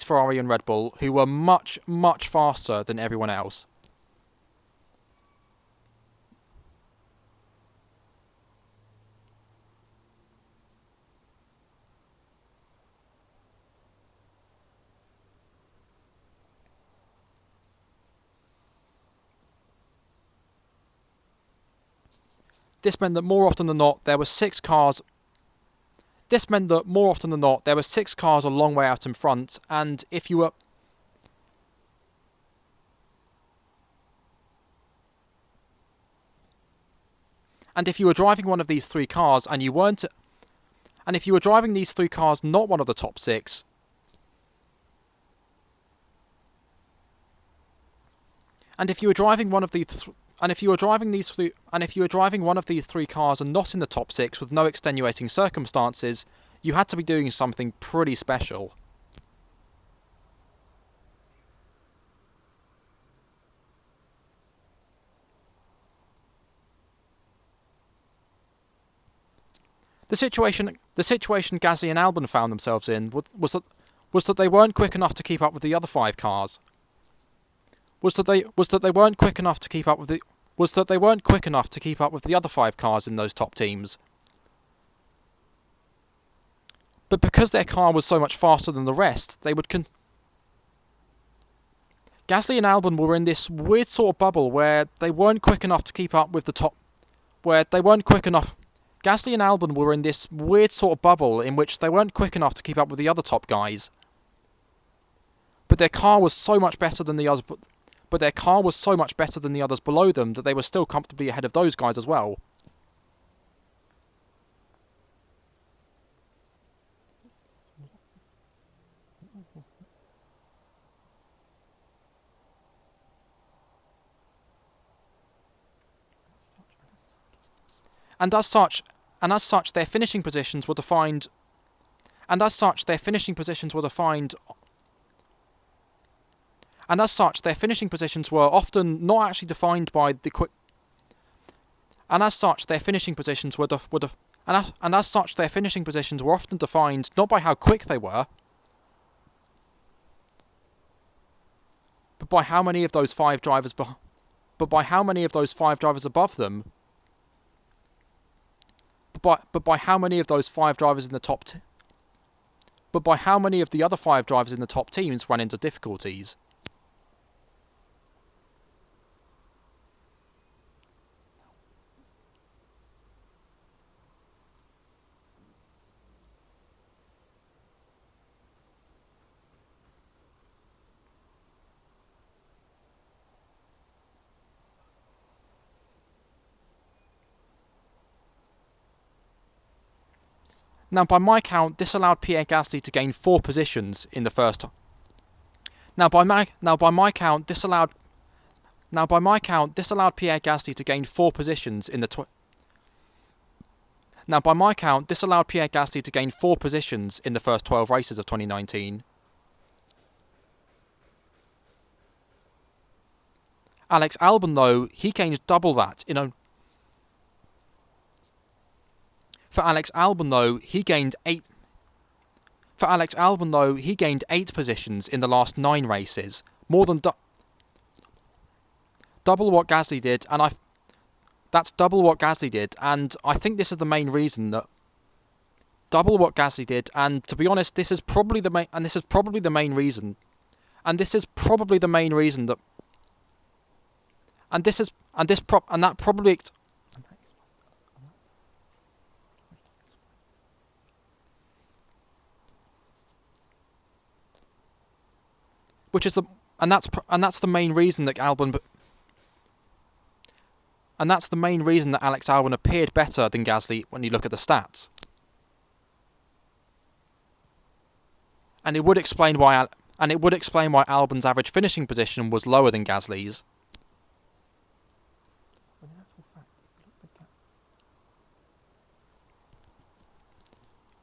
Ferrari, and Red Bull, who were much faster than everyone else. This meant that more often than not, there were six cars a long way out in front, and if you were driving one of these three cars and you weren't, and if you were driving these three cars not one of the top six, and if you were driving one of these cars and not in the top six with no extenuating circumstances, you had to be doing something pretty special. The situation Gasly and Albon found themselves in was that they weren't quick enough to keep up with the other five cars. Was that they weren't quick enough to keep up with the other five cars in those top teams. But because their car was so much faster than the rest, they would Gasly and Albon were in this weird sort of bubble where they weren't quick enough to keep up with the top. Where they weren't quick enough. Gasly and Albon were in this weird sort of bubble in which they weren't quick enough to keep up with the other top guys. But their car was so much better than the others. But their car was so much better than the others below them that they were still comfortably ahead of those guys as well. And as such, their finishing positions were defined. And as such, their finishing positions were defined. And as such, their finishing positions were often not actually defined by the quick. And as such, their finishing positions were and as such, their finishing positions were often defined not by how quick they were, but by how many of those five drivers. But by how many of those five drivers above them. But by how many of those five drivers in the top. But by how many of the other five drivers in the top teams ran into difficulties. Now, by my count, this allowed Pierre Gasly to gain 4 positions in the first. Now, by my count, this allowed Pierre Gasly to gain 4 positions in the. Now, by my count, this allowed Pierre Gasly to gain 4 positions in the first 12 races of 2019. Alex Albon, though, he gained double that in a. For Alex Albon, though, he gained 8. For Alex Albon, though, he gained 8 positions in the last 9 races, more than double what Gasly did, and that's double what Gasly did, and I think this is the main reason that double what Gasly did, and to be honest, this is probably the main, and this is probably the main reason, and this is probably the main reason that, and this is, and this prop, and that probably. Which is that's the main reason that Albon. And that's the main reason that Alex Albon appeared better than Gasly when you look at the stats. And it would explain why Albon's average finishing position was lower than Gasly's.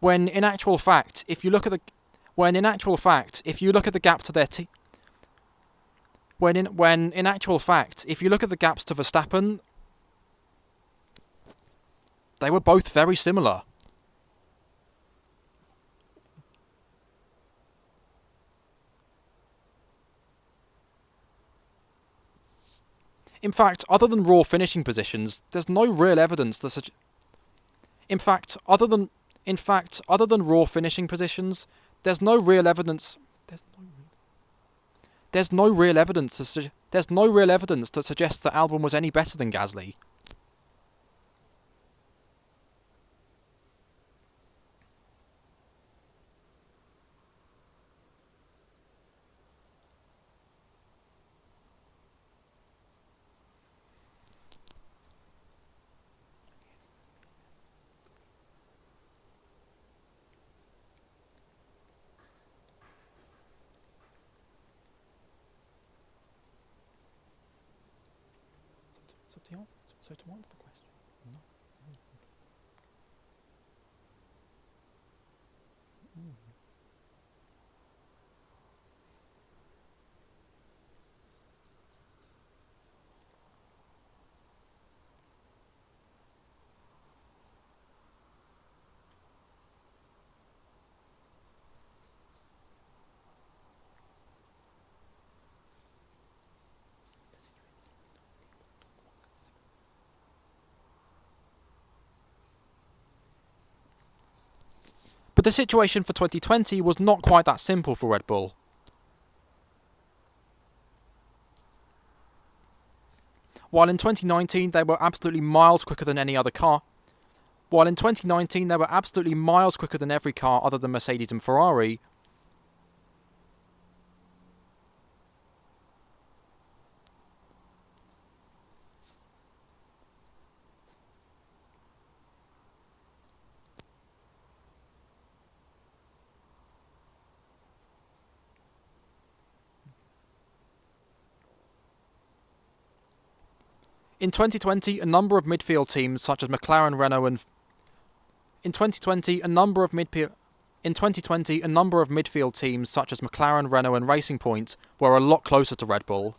When in actual fact, if you look at the gap to their team. When in actual fact, if you look at the gaps to Verstappen, they were both very similar. In fact, other than raw finishing positions, there's no real evidence that such. Other than raw finishing positions, there's no real evidence. There's no real evidence that suggests that Albon was any better than Gasly. So to answer the question, no. But the situation for 2020 was not quite that simple for Red Bull. While in 2019 they were absolutely miles quicker than any other car, while in 2019 they were absolutely miles quicker than every car other than Mercedes and Ferrari, in 2020 a number of midfield teams such as McLaren, Renault and In 2020, a number of midfield teams such as McLaren, Renault and Racing Point were a lot closer to Red Bull.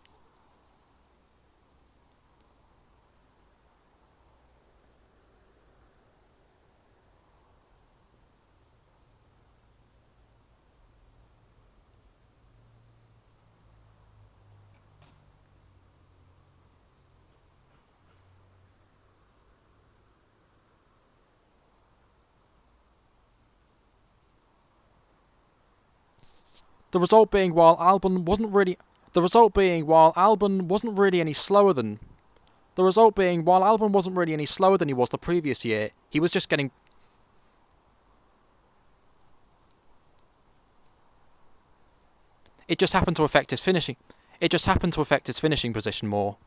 The result being while Albon wasn't really any slower than he was the previous year, he was just getting It just happened to affect his finishing position more.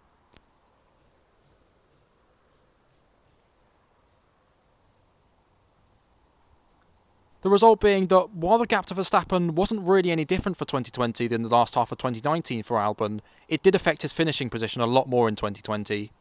The result being that while the gap to Verstappen wasn't really any different for 2020 than the last half of 2019 for Albon, it did affect his finishing position a lot more in 2020.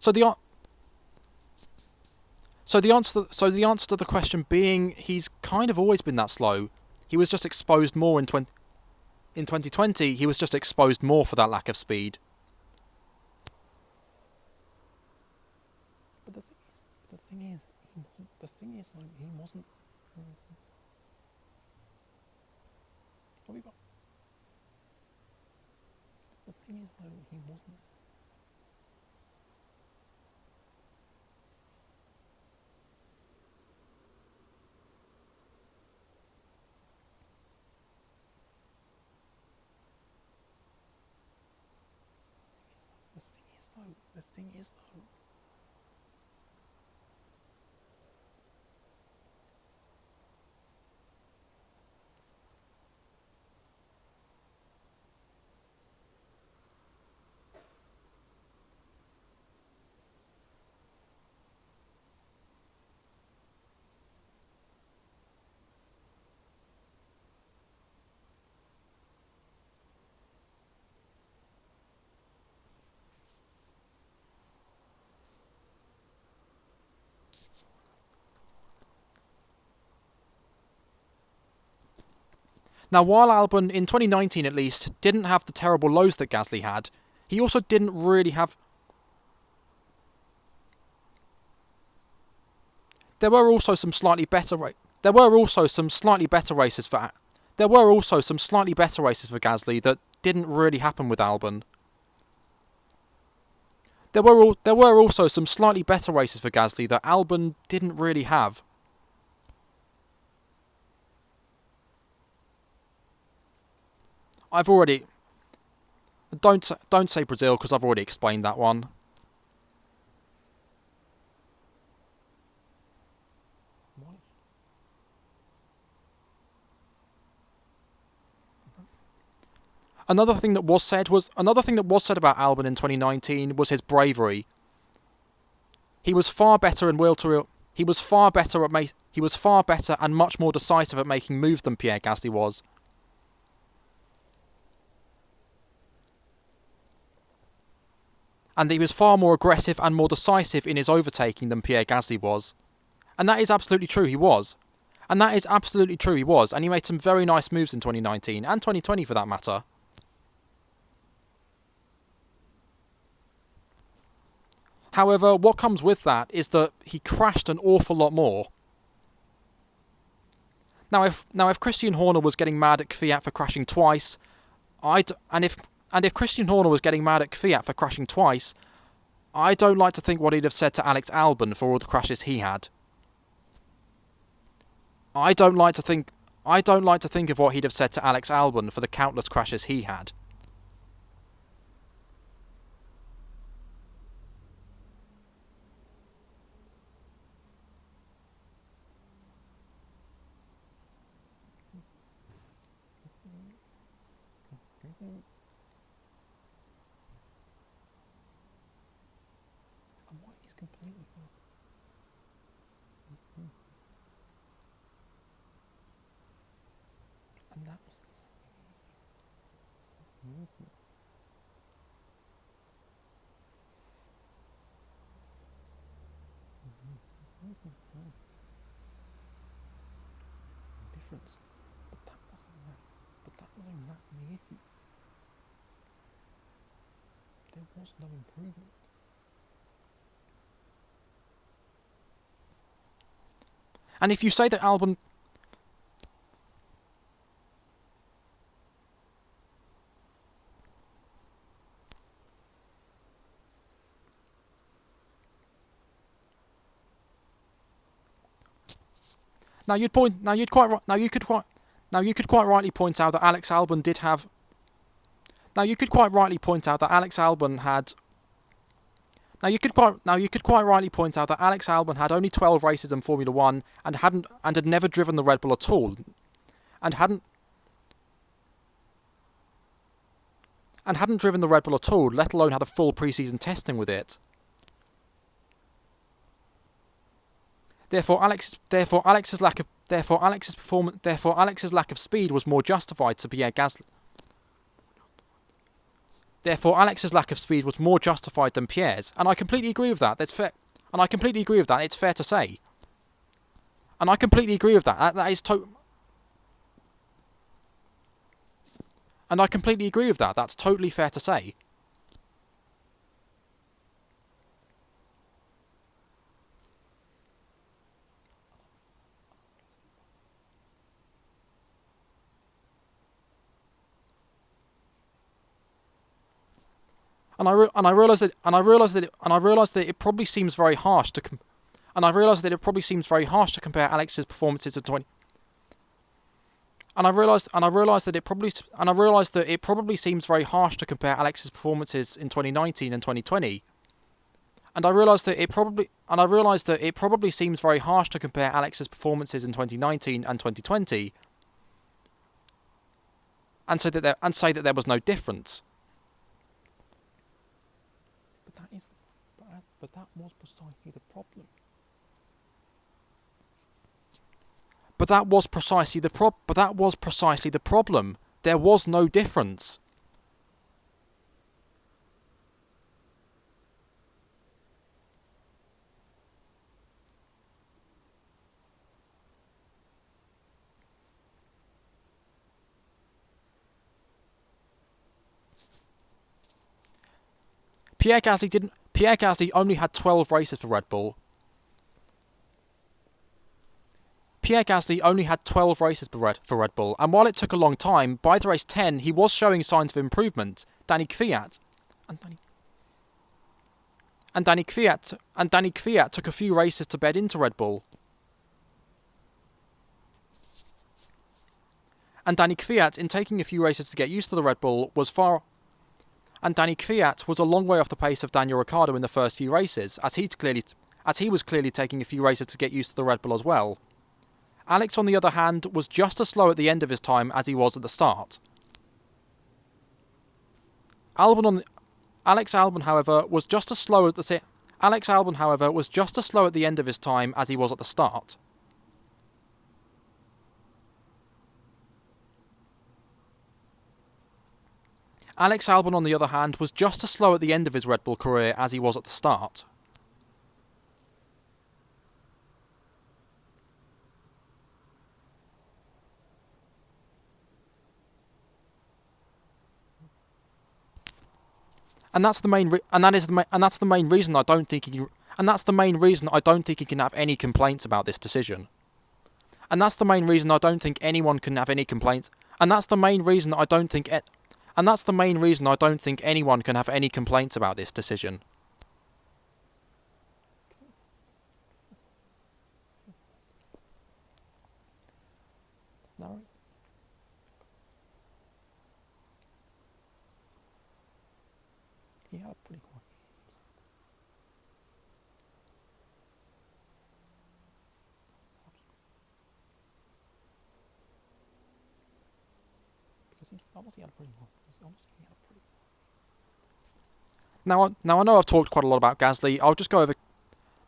So the answer to the question being he's kind of always been that slow. He was just exposed more in 2020. He was just exposed more for that lack of speed. But the thing is, he wasn't. The thing is, though, he wasn't. The thing is, though. Now, while Albon, in 2019 at least, didn't have the terrible lows that Gasly had, he also didn't really have... There were also some slightly better races for Gasly that didn't really happen with Albon. There were also some slightly better races for Gasly that Albon didn't really have. I've already... Don't say Brazil, because I've already explained that one. Another thing that was said about Albon in 2019 was his bravery. He was far better and much more decisive at making moves than Pierre Gasly was. And he was far more aggressive and more decisive in his overtaking than Pierre Gasly was. And that is absolutely true, he was. And he made some very nice moves in 2019, and 2020 for that matter. However, what comes with that is that he crashed an awful lot more. Now, if Christian Horner was getting mad at Kvyat for crashing twice, if Christian Horner was getting mad at Kvyat for crashing twice, I don't like to think what he'd have said to Alex Albon for all the crashes he had. I don't like to think of what he'd have said to Alex Albon for the countless crashes he had. Difference, but that wasn't exactly the issue. There was no improvement. And if you say that Albon... You could quite rightly point out that Alex Albon did have... Now you could quite rightly point out that Alex Albon had... Now you could quite rightly point out that Alex Albon had only 12 races in Formula 1 and had never driven the Red Bull at all, and hadn't driven the Red Bull at all, let alone had a full pre-season testing with it. Therefore, Alex's lack of speed was more justified to Pierre Gasly. Therefore, Alex's lack of speed was more justified than Pierre's, and I completely agree with that. That's fair, and I completely agree with that. It's fair to say, and I completely agree with that. And I completely agree with that. That's totally fair to say. And I realize that it probably seems very harsh to compare Alex's performances to 20. And I realize that it probably seems very harsh to compare Alex's performances in 2019 and 2020. And I realize that it probably seems very harsh to compare Alex's performances in 2019 and 2020. And say that there was no difference. But that was precisely the problem. But that was precisely the problem. There was no difference. Pierre Gasly only had 12 races for Red Bull. Pierre Gasly only had 12 races for Red Bull, and while it took a long time, by the race 10 he was showing signs of improvement. Danny Kvyat took a few races to bed into Red Bull. And Danny Kvyat, in taking a few races to get used to the Red Bull, was far. And Danny Kvyat was a long way off the pace of Daniel Ricciardo in the first few races, as he was clearly taking a few races to get used to the Red Bull as well. Alex, on the other hand, was just as slow at the end of his time as he was at the start. Alex Albon, however, was just as slow at the end of his time as he was at the start. Alex Albon, on the other hand, was just as slow at the end of his Red Bull career as he was at the start. And that's the main reason I don't think he can have any complaints about this decision. And that's the main reason I don't think anyone can have any complaints. And that's the main reason I don't think anyone can have any complaints about this decision. No. Yeah, pretty cool. Now I know I've talked quite a lot about Gasly.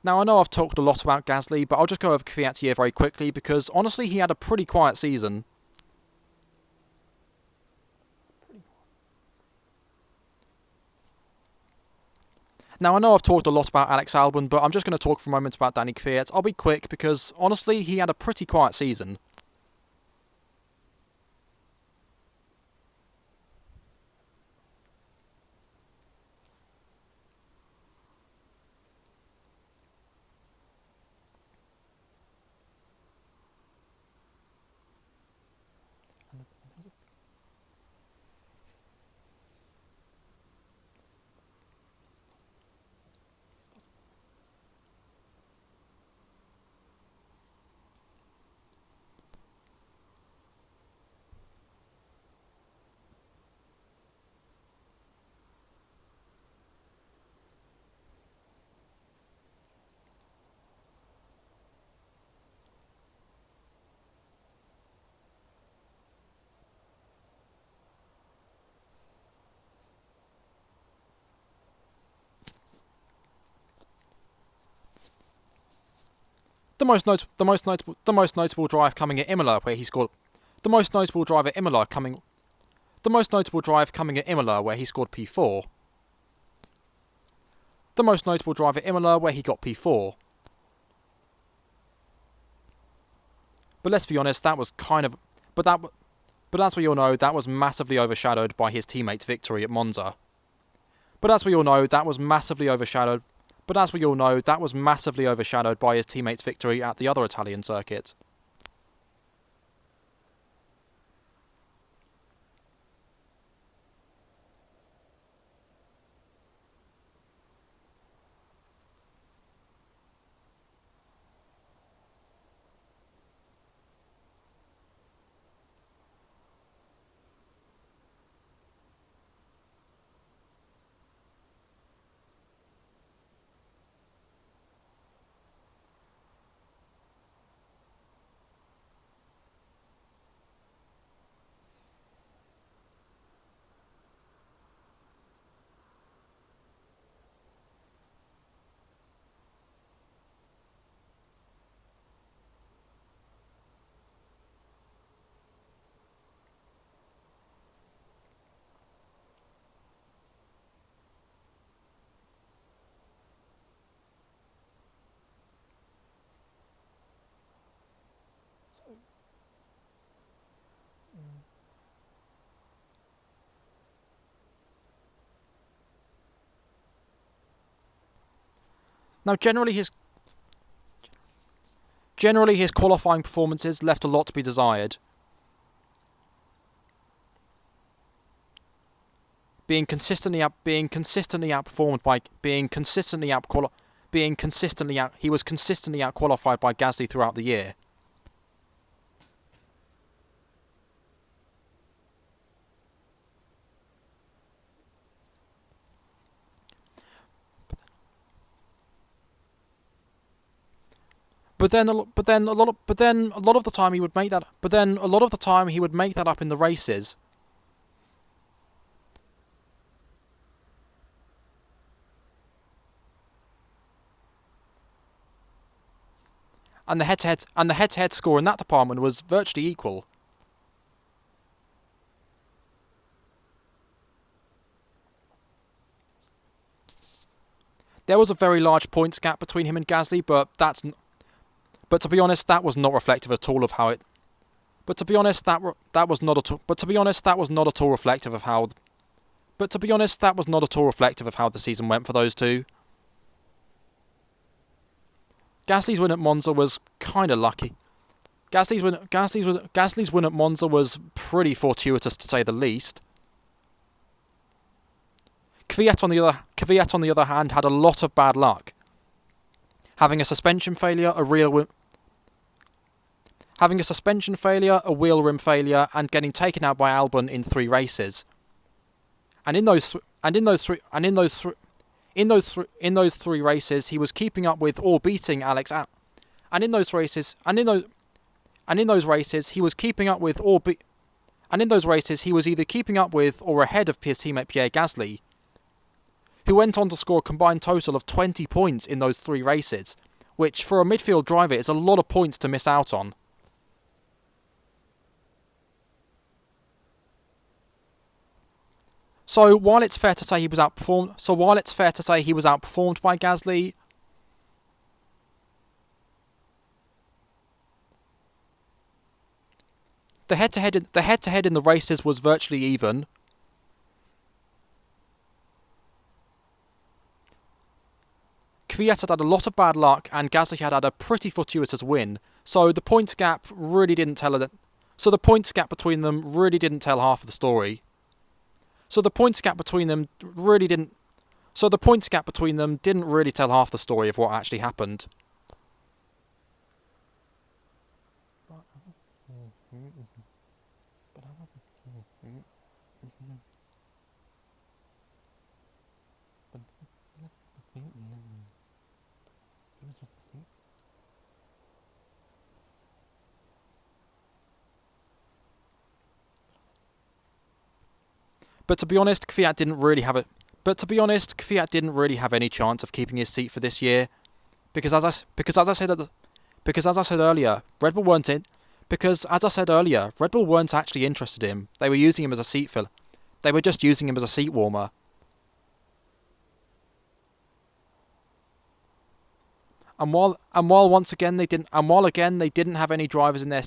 Now I know I've talked a lot about Gasly, but I'll just go over Kvyat here very quickly because honestly he had a pretty quiet season. Now I know I've talked a lot about Alex Albon, but I'm just going to talk for a moment about Danny Kvyat. I'll be quick because honestly he had a pretty quiet season. The most notable drive coming at Imola, where he scored. The most notable drive at Imola coming. The most notable drive coming at Imola, where he scored P4. The most notable drive at Imola, where he got P4. But let's be honest, that was kind of. But as we all know, that was massively overshadowed by his teammate's victory at Monza. But as we all know, that was massively overshadowed by his teammate's victory at the other Italian circuit. Now, generally his qualifying performances left a lot to be desired. He was consistently outqualified by Gasly throughout the year. but then a lot of the time he would make that. But then a lot of the time he would make that up in the races. And the head-to-head score in that department was virtually equal. There was a very large points gap between him and Gasly, but to be honest, that was not reflective at all of how it. But to be honest, that was not at all. But to be honest, that was not at all reflective of how. But to be honest, that was not at all reflective of how the season went for those two. Gasly's win at Monza was kind of lucky. Gasly's win at Monza was pretty fortuitous, to say the least. Kvyat on the other hand had a lot of bad luck, having a suspension failure, a wheel rim failure, and getting taken out by Albon in 3 races. And in those 3 races, he was keeping up with or beating Alex. And in those races, he was keeping up with and in those races, he was either keeping up with or ahead of his teammate Pierre Gasly, who went on to score a combined total of 20 points in those 3 races, which for a midfield driver is a lot of points to miss out on. So while it's fair to say he was outperformed by Gasly, the head-to-head in the races was virtually even. Kvyat had a lot of bad luck, and Gasly had a pretty fortuitous win. So the points gap really didn't tell it. So the points gap between them really didn't tell half of the story. So the points gap between them didn't really tell half the story of what actually happened. But to be honest, Kvyat didn't really have it. But to be honest, Kvyat didn't really have any chance of keeping his seat for this year, because as I said earlier, Red Bull weren't actually interested in him. They were using him as a seat filler. They were just using him as a seat warmer. And while again they didn't have any drivers in their,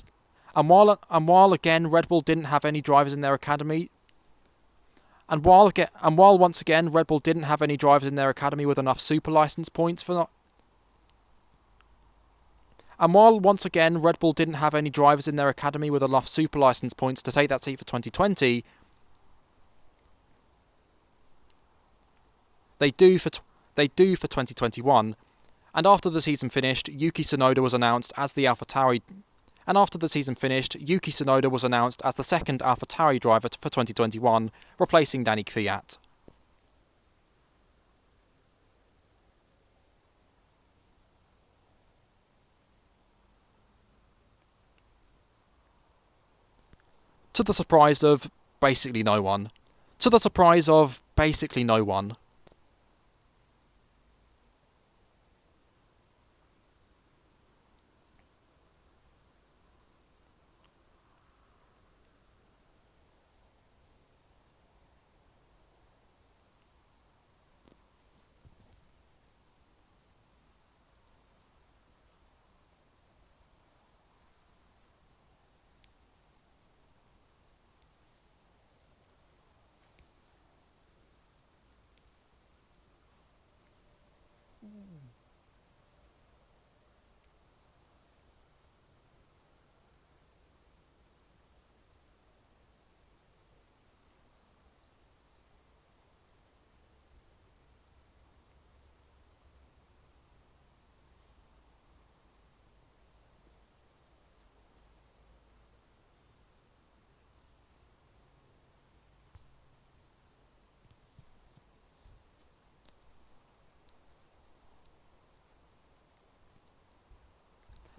and while again Red Bull didn't have any drivers in their academy. And while once again Red Bull didn't have any drivers in their academy with enough super license points for not. And while once again Red Bull didn't have any drivers in their academy with enough super license points to take that seat for 2020, they do for 2021. And after the season finished, Yuki Tsunoda was announced as the AlphaTauri. And after the season finished, Yuki Tsunoda was announced as the second AlphaTauri driver for 2021, replacing Danny Kvyat. To the surprise of basically no one.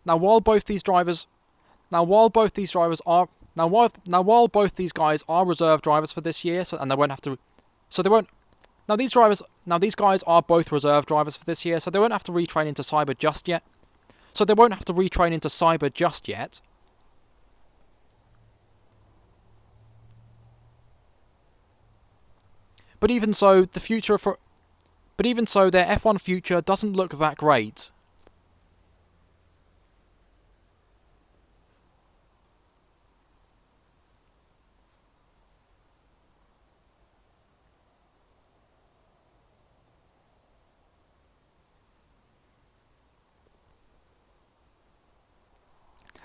Now while both these drivers while both these guys are reserve drivers for this year, and they won't have to so they won't now these guys are both reserve drivers for this year, so they won't have to retrain into Cyber just yet. But even so, their F1 future doesn't look that great.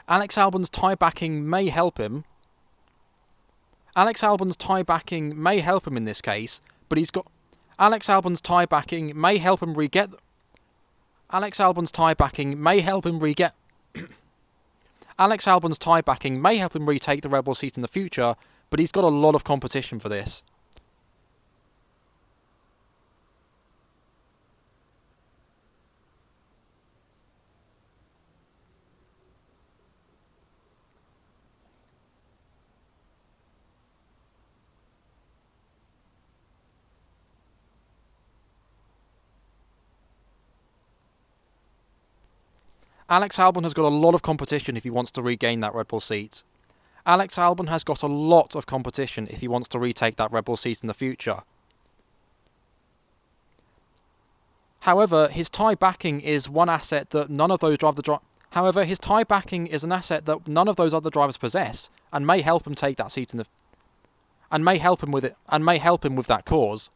Alex Albon's tyre backing may help him. In this case, but he's got Alex Albon's tyre backing may help him retake the Red Bull seat in the future, but he's got a lot of competition for this. Alex Albon has got a lot of competition if he wants to regain that Red Bull seat. Alex Albon has got a lot of competition if he wants to retake that Red Bull seat in the future. However, his tyre backing is one asset that none of those other drivers possess, and may help him take that seat and may help him with that cause.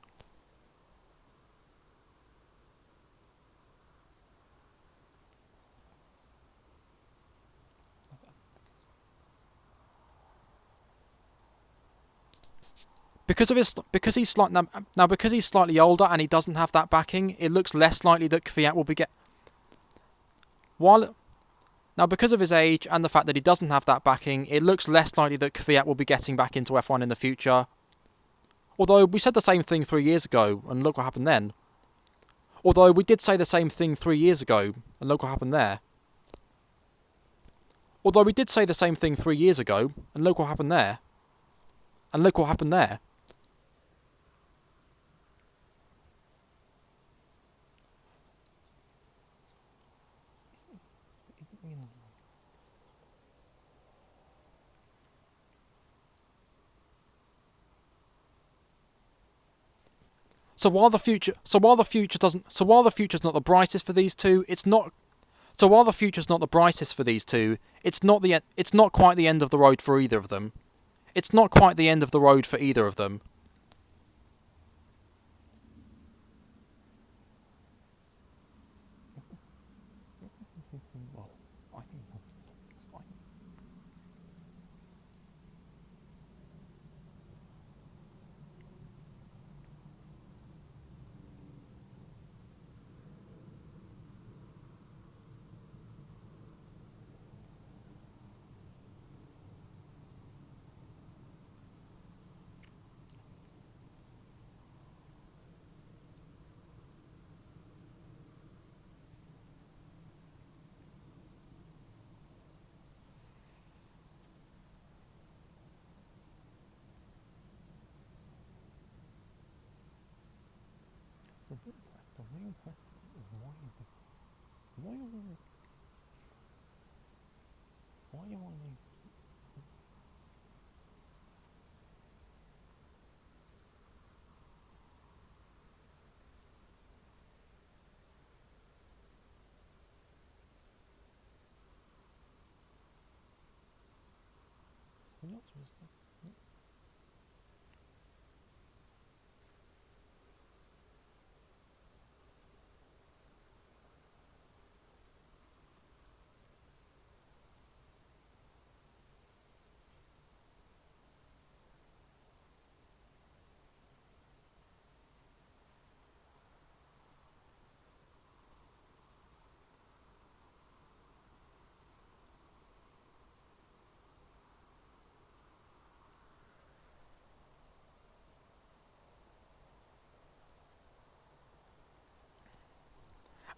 Because he's slightly older and he doesn't have that backing, it looks less likely that Kvyat will be because of his age and the fact that he doesn't have that backing, it looks less likely that Kvyat will be getting back into F1 in the future. Although we said the same thing 3 years ago, and look what happened then. Although we did say the same thing 3 years ago, and look what happened there. Although we did say the same thing 3 years ago, and look what happened there. And look what happened there. So while the future's not the brightest for these two, it's not quite the end of the road for either of them. It's not quite the end of the road for either of them.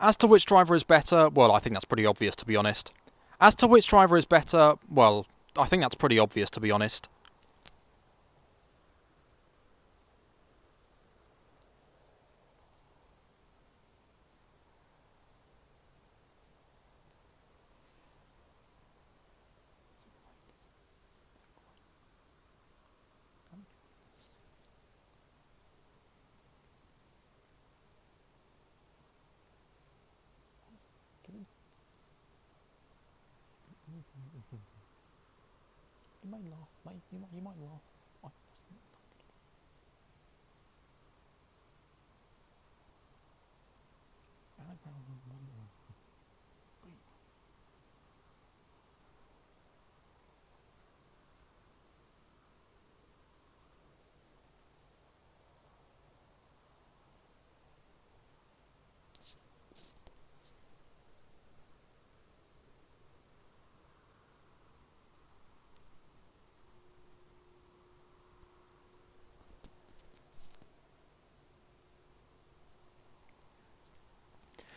As to which driver is better, well, I think that's pretty obvious, to be honest. As to which driver is better, well, I think that's pretty obvious, to be honest. You might laugh, mate. You might laugh.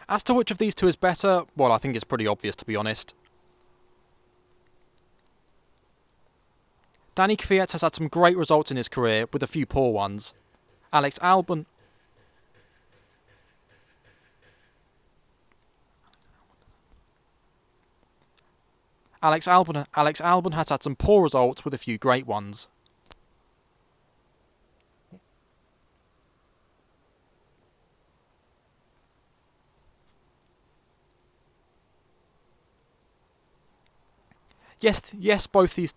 As to which of these two is better, well, I think it's pretty obvious, to be honest. Danny Kvyat has had some great results in his career, with a few poor ones. Alex Albon... Alex Albon has had some poor results with a few great ones. Yes, both of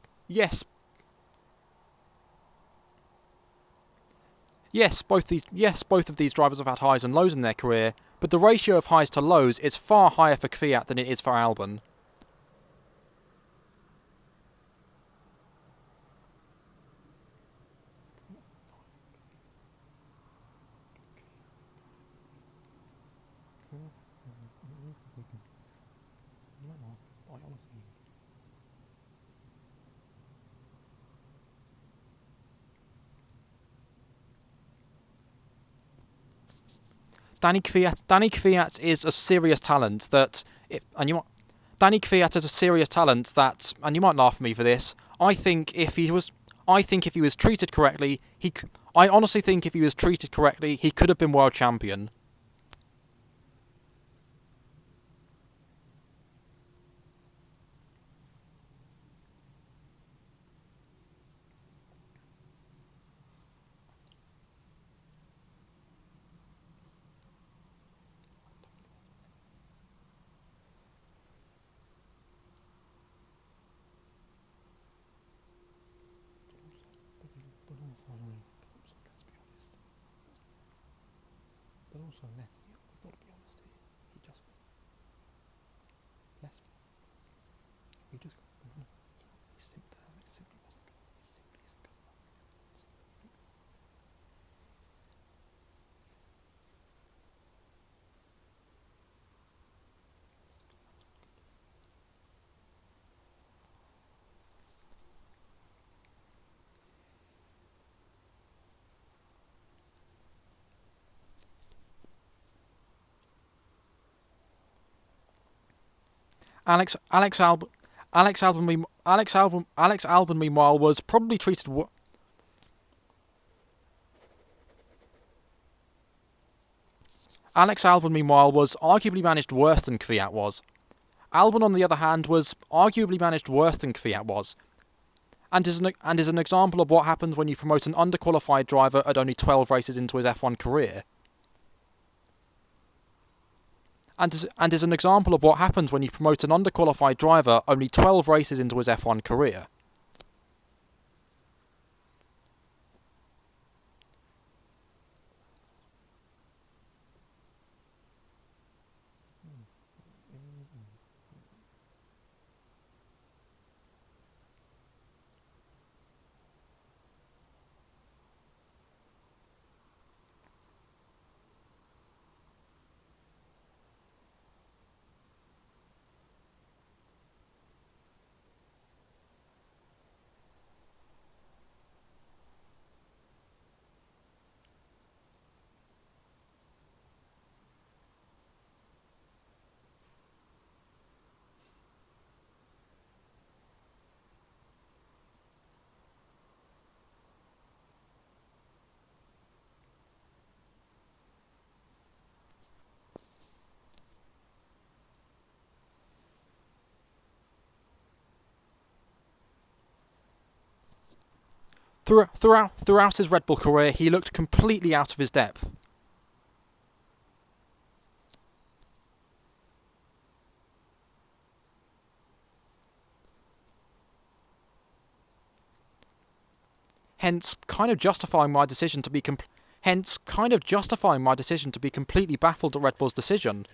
these drivers have had highs and lows in their career, but the ratio of highs to lows is far higher for Kvyat than it is for Albon. Danny Kvyat is a serious talent that, Danny Kvyat is a serious talent that, and you might laugh at me for this. I think if he was treated correctly, I honestly think if he was treated correctly, he could have been world champion. But also, we've got to be honest here. We just he simply wasn't good. He simply isn't good enough. Alex Albon meanwhile was probably treated. Alex Albon meanwhile was arguably managed worse than Kvyat was. Albon, on the other hand, was arguably managed worse than Kvyat was, and is an example of what happens when you promote an underqualified driver at only 12 races into his F1 career. And is an example of what happens when you promote an underqualified driver only 12 races into his F1 career. Throughout his Red Bull career, he looked completely out of his depth. Hence, kind of justifying my decision to be completely baffled at Red Bull's decision.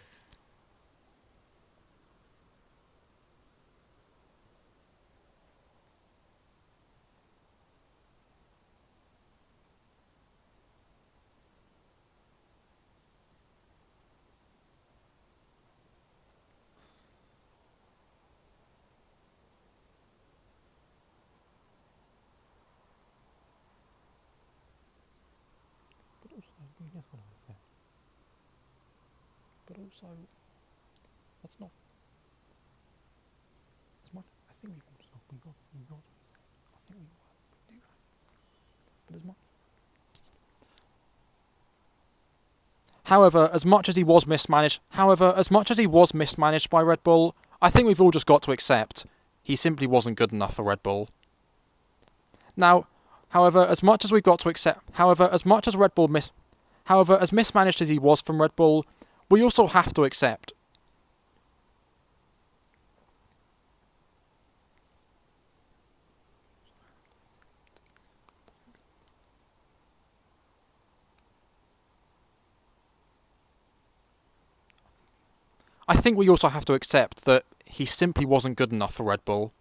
But also, that's not as much. I think we got. I think we do have. But as much. However, as much as he was mismanaged by Red Bull, I think we've all just got to accept he simply wasn't good enough for Red Bull. Now, as mismanaged as he was from Red Bull, we also have to accept that he simply wasn't good enough for Red Bull.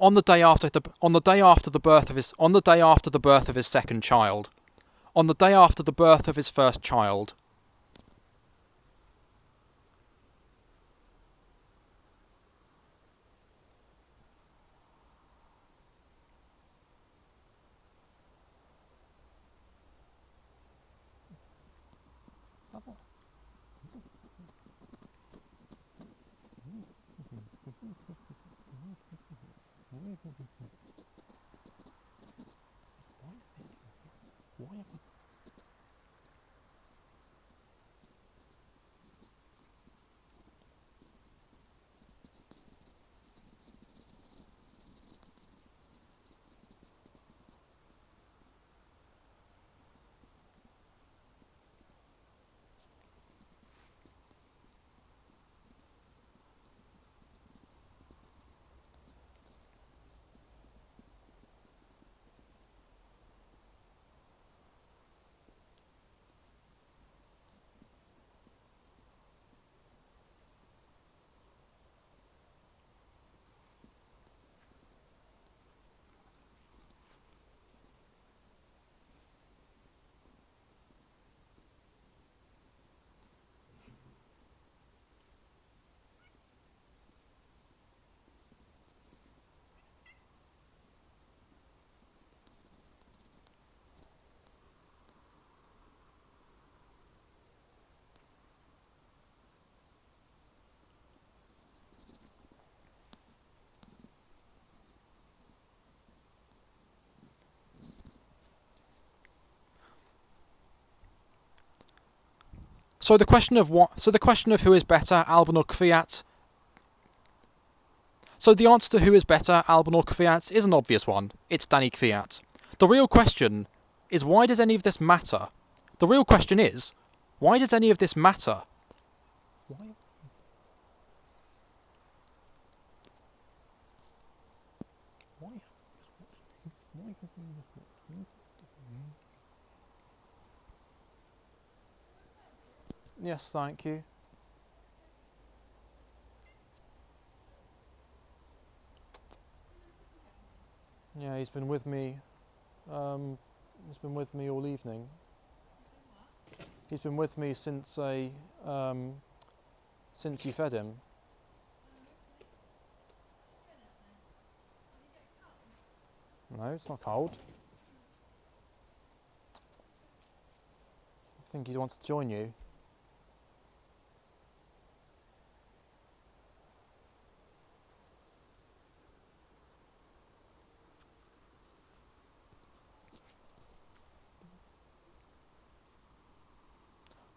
On the day after the birth of his second child, on the day after the birth of his first child. So the question of who is better, Albon or Kvyat. So the answer to who is better, Albon or Kvyat, is an obvious one. It's Danny Kvyat. The real question is, why does any of this matter? The real question is, Why does any of this matter? Why? Why? Yes, thank you. Yeah, he's been with me. He's been with me all evening. He's been with me since since you fed him. No, it's not cold. I think he wants to join you.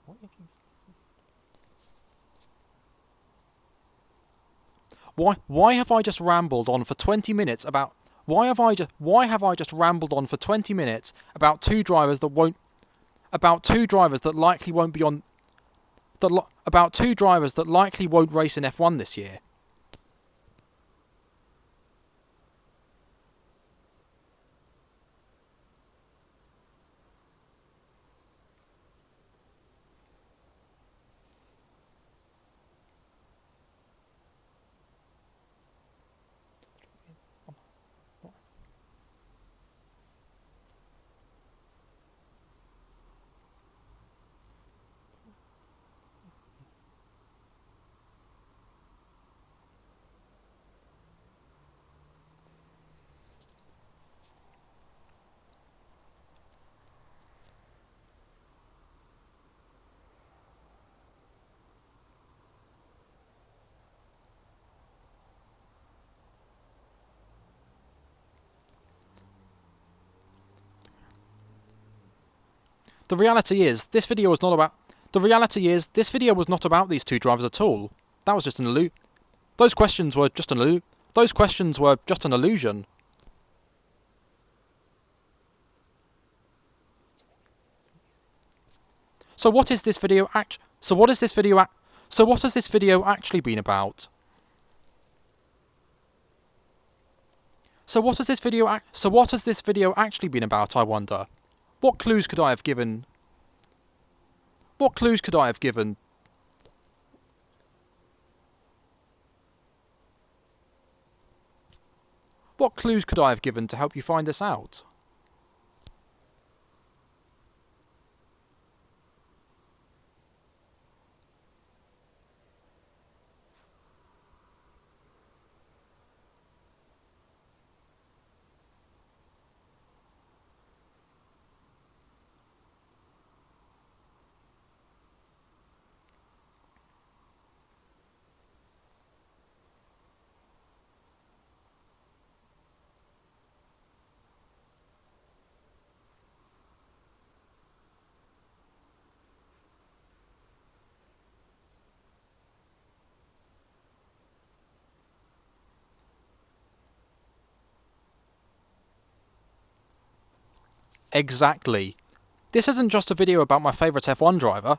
What if you... Why have I just rambled on for 20 minutes about... Why have I just rambled on for 20 minutes about two drivers that won't... About two drivers that likely won't be on... About two drivers that likely won't race in F1 this year? The reality is, this video was not about... The reality is, this video was not about these two drivers at all. That was just an illusion. Those questions were just an illusion. Those questions were just an illusion. So what is this video So what has this video actually been about? So what has this video actually been about, I wonder? What clues could I have given? What clues could I have given? What clues could I have given to help you find this out? Exactly. This isn't just a video about my favourite F1 driver.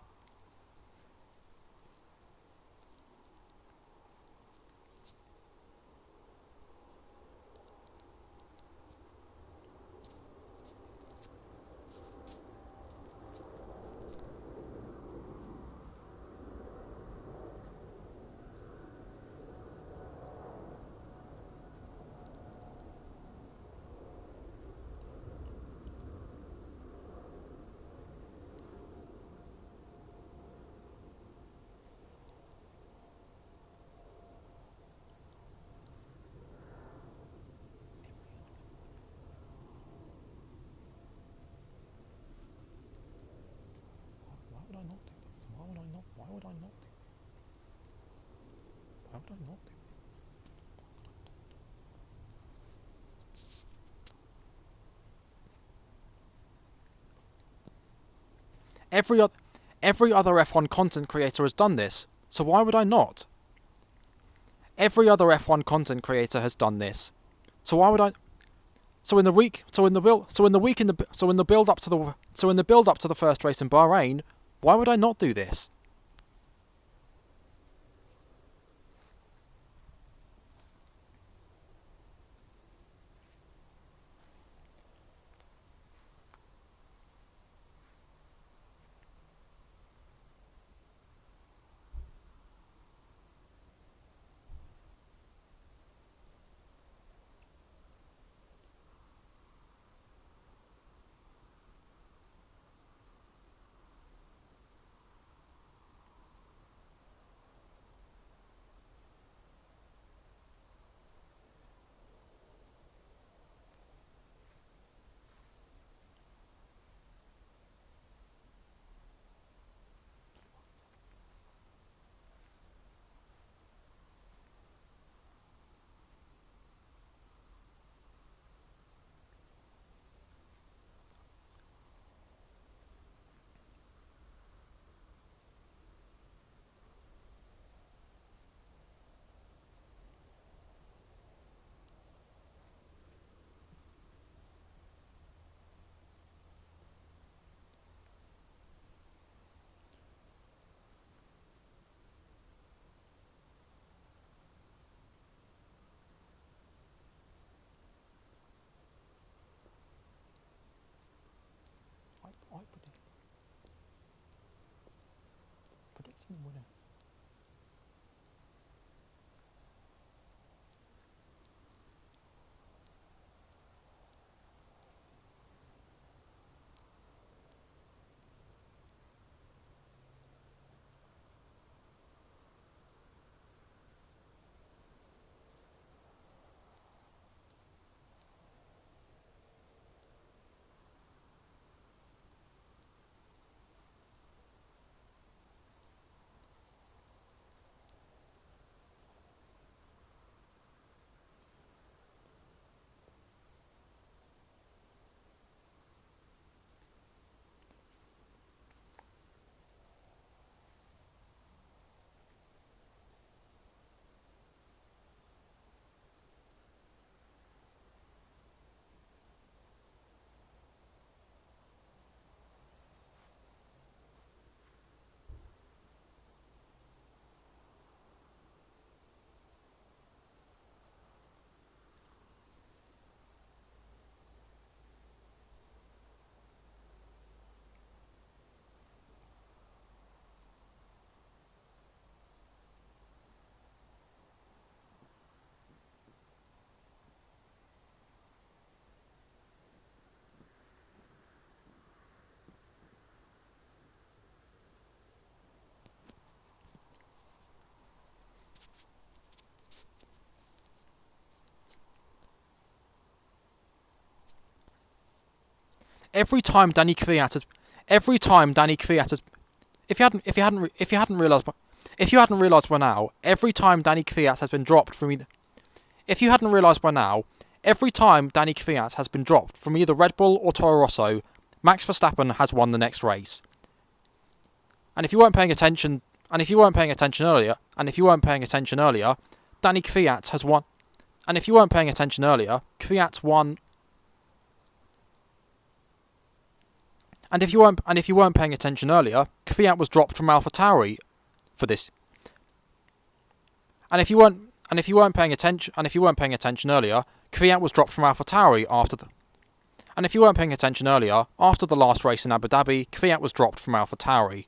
Why would I not do this? Why would I not do this? Why would I not do this? Every other F1 content creator has done this, so why would I not? Every other F1 content creator has done this, so why would I? So in the build up to the first race in Bahrain, Why would I not do this? I predicting the winner. Every time Danny Kvyat has, if you hadn't realised by now, every time Danny Kvyat has been dropped from either, if you hadn't realised by now, every time Danny Kvyat has been dropped from either Red Bull or Toro Rosso, Max Verstappen has won the next race. And if you weren't paying attention, earlier, Danny Kvyat has won. And if you weren't paying attention earlier, Kvyat won. And if you weren't paying attention earlier, Kvyat was dropped from AlphaTauri for this. And if you weren't paying attention earlier, Kvyat was dropped from AlphaTauri after the. And if you weren't paying attention earlier, after the last race in Abu Dhabi, Kvyat was dropped from AlphaTauri.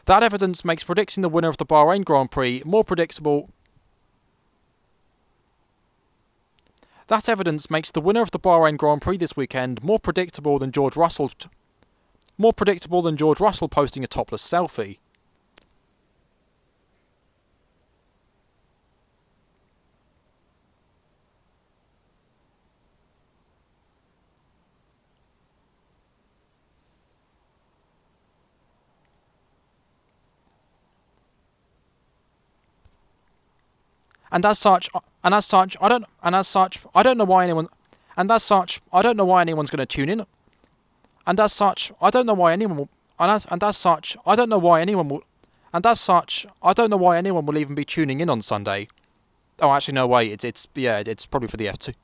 That evidence makes predicting the winner of the Bahrain Grand Prix more predictable. That evidence makes the winner of the Bahrain Grand Prix this weekend more predictable than George Russell posting a topless selfie. And as such, I don't know why anyone's going to tune in. And as such, I don't know why anyone will. And as such, I don't know why anyone will. And as such, I don't know why anyone will even be tuning in on Sunday. Oh, actually, no way. It's probably for the F2.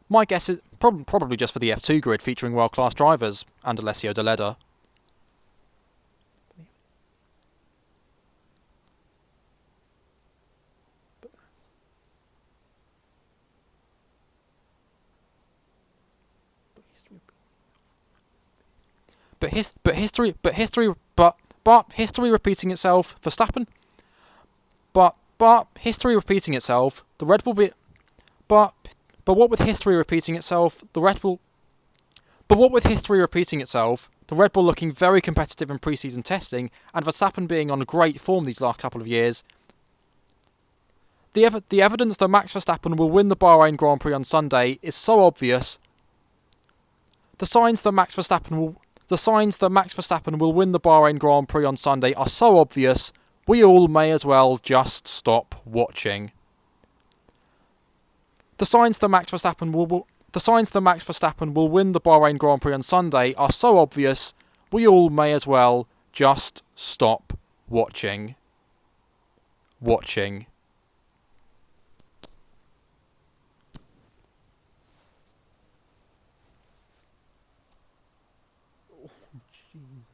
My guess is probably just for the F2 grid featuring world-class drivers and Alessio Deleda. But history repeating itself. Verstappen. But history repeating itself. The Red Bull be. But what with history repeating itself, the Red Bull. But what with history repeating itself, the Red Bull looking very competitive in pre-season testing, and Verstappen being on great form these last couple of years. The evidence that Max Verstappen will win the Bahrain Grand Prix on Sunday is so obvious. The signs that Max Verstappen will win the Bahrain Grand Prix on Sunday are so obvious, we all may as well just stop watching. The signs that Max Verstappen will win the Bahrain Grand Prix on Sunday are so obvious, we all may as well just stop watching.